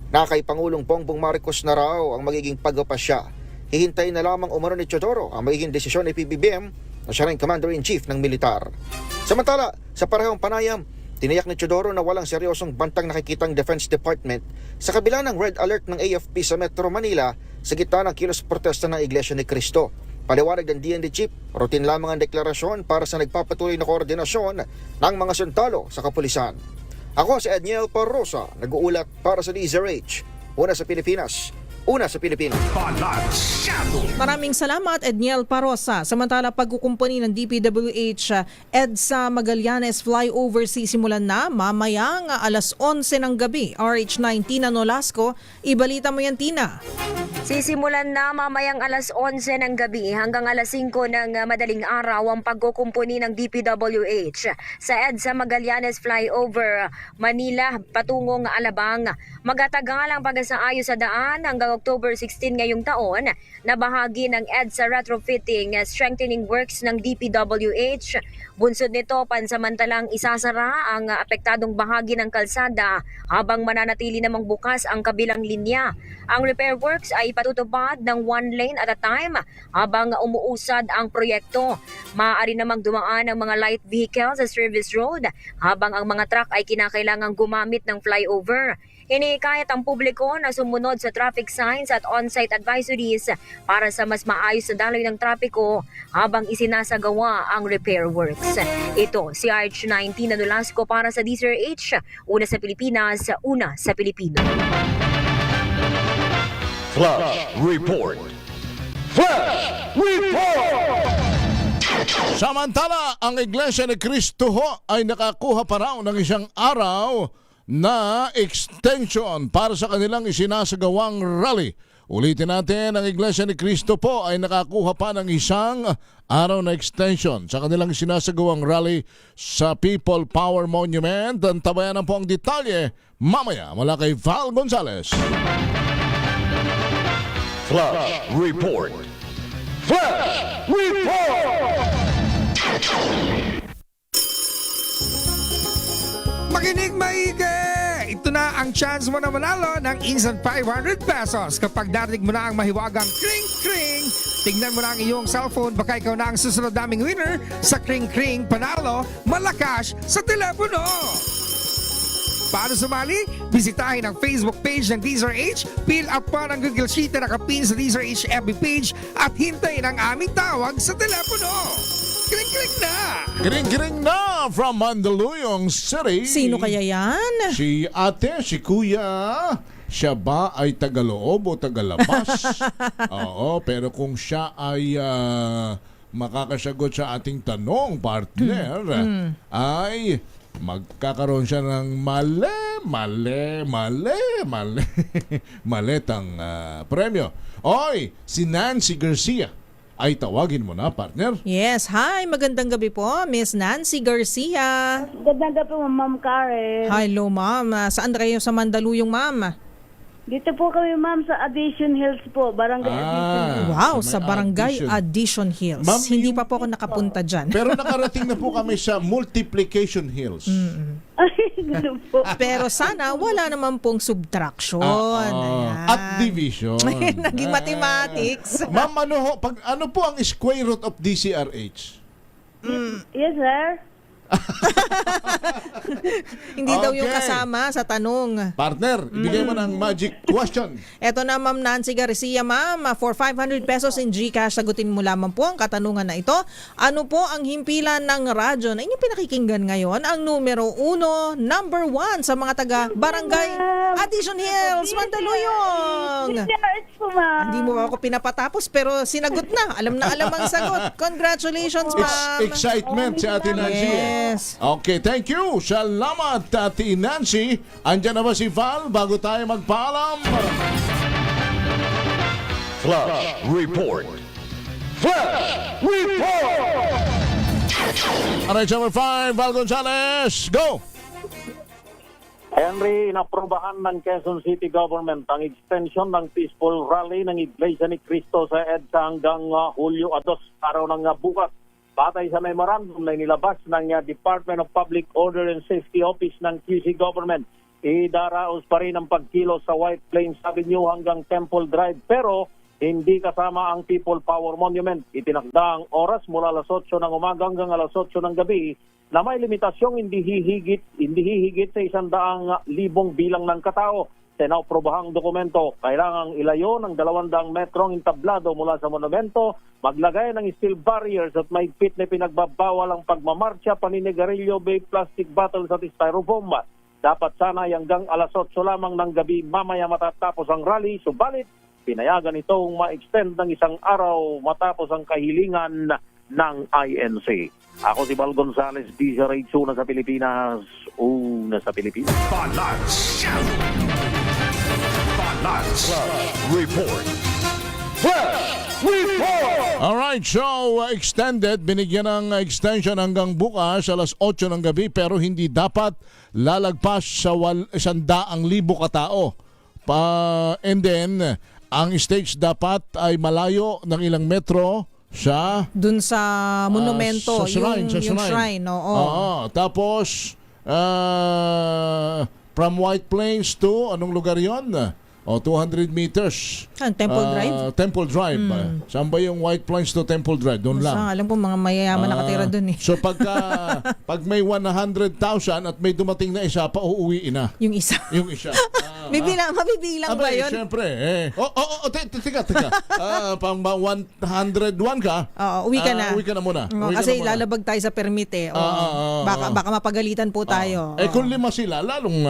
nakay Pangulong Bongbong Marcos na raw ang magiging pagpapasya. Hihintayin na lamang umano ni Teodoro ang magiging desisyon ni PBBM na siya rin Commander-in-Chief ng militar. Samantala, sa parehong panayam, tiniyak ni Teodoro na walang seryosong bantang nakikitang Defense Department sa kabila ng red alert ng AFP sa Metro Manila sa gitna ng kilos protesta ng Iglesia ni Cristo. Paliwanag ng DND Chief, routine lamang ang deklarasyon para sa nagpapatuloy na koordinasyon ng mga sundalo sa kapulisan. Ako si Edniel Parrosa, nag-uulat para sa DZRH. Una sa Pilipinas, una sa Pilipinas. Maraming salamat, Edniel Parosa. Samantala, pagkukumpani ng DPWH EDSA Magallanes Flyover sisimulan na mamayang alas 11 ng gabi. RH9 Tina Nolasco, ibalita mo yan, Tina. Sisimulan na mamayang alas 11 ng gabi hanggang alas 5 ng madaling araw ang pagkukumpuni ng DPWH sa EDSA Magallanes Flyover Manila patungong Alabang. Magatagal ang pag-asaayos sa daan hanggang October 16 ngayong taon na bahagi ng EDSA retrofitting strengthening works ng DPWH. Bunsod nito, pansamantalang isasara ang apektadong bahagi ng kalsada habang mananatili namang bukas ang kabilang linya. Ang repair works ay ipatutupad ng one lane at a time habang umuusad ang proyekto. Maaari namang dumaan ang mga light vehicles sa service road habang ang mga truck ay kinakailangang gumamit ng flyover. Hinihikayat ang publiko na sumunod sa traffic signs at on-site advisories para sa mas maayos na daloy ng trapiko habang isinasagawa ang repair works. Ito si RH19 na Nolasco para sa DZRH, una sa Pilipinas, una sa Pilipino. Flash Report. Flash Report! Samantala, ang Iglesia ni Cristo ho ay nakakuha pa raw ng isang araw na extension para sa kanilang isinasagawang rally. Ulitin natin, ang Iglesia ni Cristo po ay nakakuha pa ng isang araw na extension sa kanilang isinasagawang rally sa People Power Monument. Antabayan po ang detalye mamaya mula kay Val Gonzalez. Flash Report. Flash Report! Makinig maigi! Ito na ang chance mo na manalo ng instant 500 pesos kapag narinig mo na ang mahiwagang kring-kring. Tingnan mo na ang iyong cellphone, baka ikaw na ang susunod naming winner sa kring-kring panalo malakas sa telepono. Paano sumali? Bisitahin ang Facebook page ng DZRH, fill up pa ng Google Sheet na nakapin sa DZRH FB page at hintayin ang aming tawag sa telepono. Kring-kring na! Kring-kring na from Mandaluyong City. Sino kaya yan? Si ate, si kuya. Siya ba ay tagaloob o tagalabas? Oo, pero kung siya ay makakasagot sa ating tanong, partner, ay magkakaroon siya ng maletang premyo. Oy, si Nancy Garcia ay tawagin mo na, partner. Yes, hi, magandang gabi po, Miss Nancy Garcia. Magandang gabi po, Ma'am Karen. Hello, ma'am. Saan kayo sa Mandaluyong, ma'am? Dito po kami, ma'am, sa Addition Hills po, Barangay Addition Hills. Wow, sa Barangay Addition Hills. Ma'am, Hindi pa po ako nakapunta dyan. Pero nakarating na po kami sa Multiplication Hills. Ay, ganun po. Pero sana wala naman pong subtraction. At division. Naging mathematics. Ma'am, ano po ang square root of DCRH? Yes, sir. Hindi daw yung kasama sa tanong. Partner, ibigay mo ng magic question. Eto na, Ma'am Nancy Garcia, ma'am. For 500 pesos in GCash, sagutin mo lamang po ang katanungan na ito. Ano po ang himpilan ng radyo na inyong pinakikinggan ngayon? Ang numero 1, number 1 sa mga taga Barangay Addition Hills, Mandaluyong. Hindi mo ako pinapatapos pero sinagot na. Alam na alam ang sagot. Congratulations, ma'am. Excitement si Ate Nancy. Yes. Okay, thank you. Salamat, Ate Nancy. Andyan na ba si Val bago tayo magpaalam? Flash Report. Flash Report! Alright, number 5, Val Gonzalez. Go! Henry, inaprobahan ng Quezon City Government ang extension ng peaceful rally ng Iglesia ni Cristo sa EDSA hanggang Hulyo 2, araw ng bukas. Batay sa memorandum na inilabas ng Department of Public Order and Safety Office ng QC Government, idaraos pa rin ang pagkilos sa White Plains Avenue hanggang Temple Drive pero hindi kasama ang People Power Monument. Itinakda ang oras mula alas 8 ng umaga hanggang alas 8 ng gabi na may limitasyong hindi hihigit sa 100,000 bilang ng katao. Sa inaprobahang dokumento, kailangang ilayo ng 200 metrong entablado mula sa monumento, maglagay ng steel barriers at mahigpit na pinagbabawal ang pagmamarcha, paninigarilyo, vape, plastic bottles at styrofoam. Dapat sana hanggang alas 8 lamang ng gabi mamaya matatapos ang rally, subalit pinayagan itong ma-extend ng isang araw matapos ang kahilingan ng INC. Ako si Val Gonzalez, DZRH, una sa Pilipinas, una sa Pilipinas. Balance Report. Flash Report! Alright, so extended, binigyan ng extension hanggang bukas alas 8 ng gabi pero hindi dapat lalagpas sa 100,000 katao. And then, ang stage dapat ay malayo ng ilang metro sa dun sa monumento, sa shrine, yung shrine. Oo. Tapos from White Plains to anong lugar 'yon? O 200 meters. Temple Drive? Temple Drive. Saan ba yung White Plains to Temple Drive? Doon lang. Alam po, mga mayayaman nakatira doon eh. So pag may 100,000 at may dumating na isa, pauuwiin na. Yung isa. Yung isa. Mabibilang ba yun? Siyempre. Teka. Pang 101 ka? Uwi ka na. Uwi ka na muna. Kasi lalabag tayo sa permit eh. Baka mapagalitan po tayo. Kung 5 sila, lalong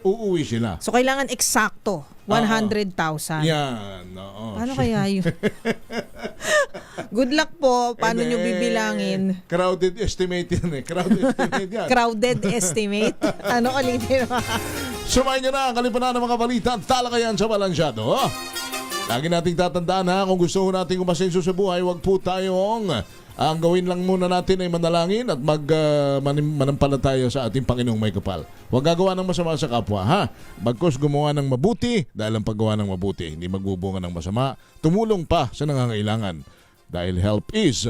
uuwi sila. So kailangan eksakto. 100,000. Yan. Ano kaya yun? Good luck po. Paano nyo bibilangin? Crowded estimate yan eh. Crowded estimate? Ano ulitin mo? Sumayin nyo na ang kalipunan ng mga balita at talakayan sa Balansyado. Lagi nating tatandaan ha, kung gusto nating umasenso sa buhay, wag po tayong ang gawin lang muna natin ay manalangin at manampalataya sa ating Panginoong may kapal. Huwag gagawa ng masama sa kapwa, ha? Bagkus gumawa ng mabuti dahil ang paggawa ng mabuti, hindi magbubunga ng masama. Tumulong pa sa nangangailangan dahil help is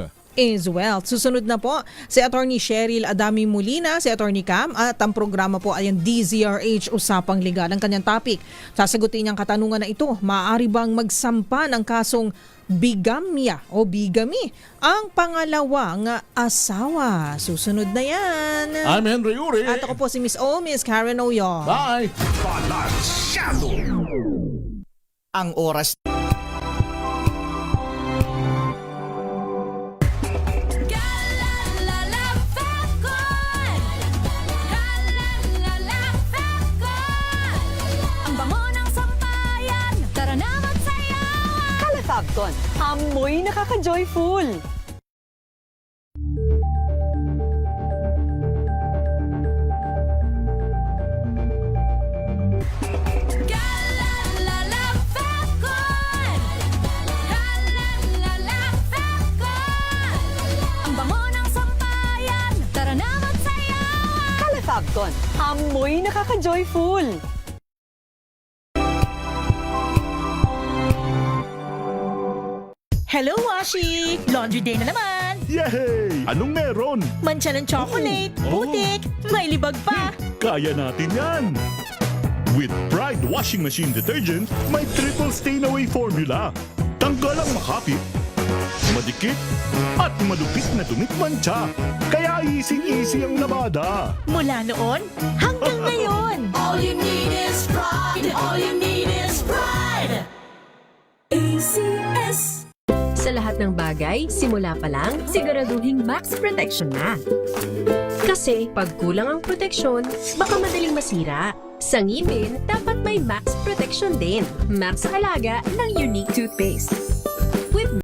wealth. Susunod na po si Attorney Cheryl Adami Molina, si Attorney Cam, at ang programa po ay ang DZRH Usapang Legal. Ang kanyang topic, sasagutin niyang katanungan na ito, maaari bang magsampa ng kasong bigamya o bigami ang pangalawang asawa? Susunod na yan. I'm Henry Uri. At ako po si Miss Miss Karen Oyo. Bye! Balansyado! Ang oras Fabcon, amoy nakaka-joyful! Ang bango ng sampayan, tara na magsayawan! Kala Fabcon, amoy nakaka-joyful! Hello, Washi! Laundry day na naman! Yay! Anong meron? Mancha ng chocolate, putik, may libag pa! Kaya natin yan! With Pride Washing Machine Detergent, may triple stain-away formula. Tanggalang makapit, madikit, at malupit na dumit mancha. Kaya easy-easy ang labada. Mula noon hanggang ngayon! All you need is pride! All you need is pride! ACS. Sa lahat ng bagay, simula pa lang, siguraduhing max protection na. Kasi pag kulang ang proteksyon, baka madaling masira. Sa ngipin, dapat may max protection din. Max sa halaga ng Unique Toothpaste. With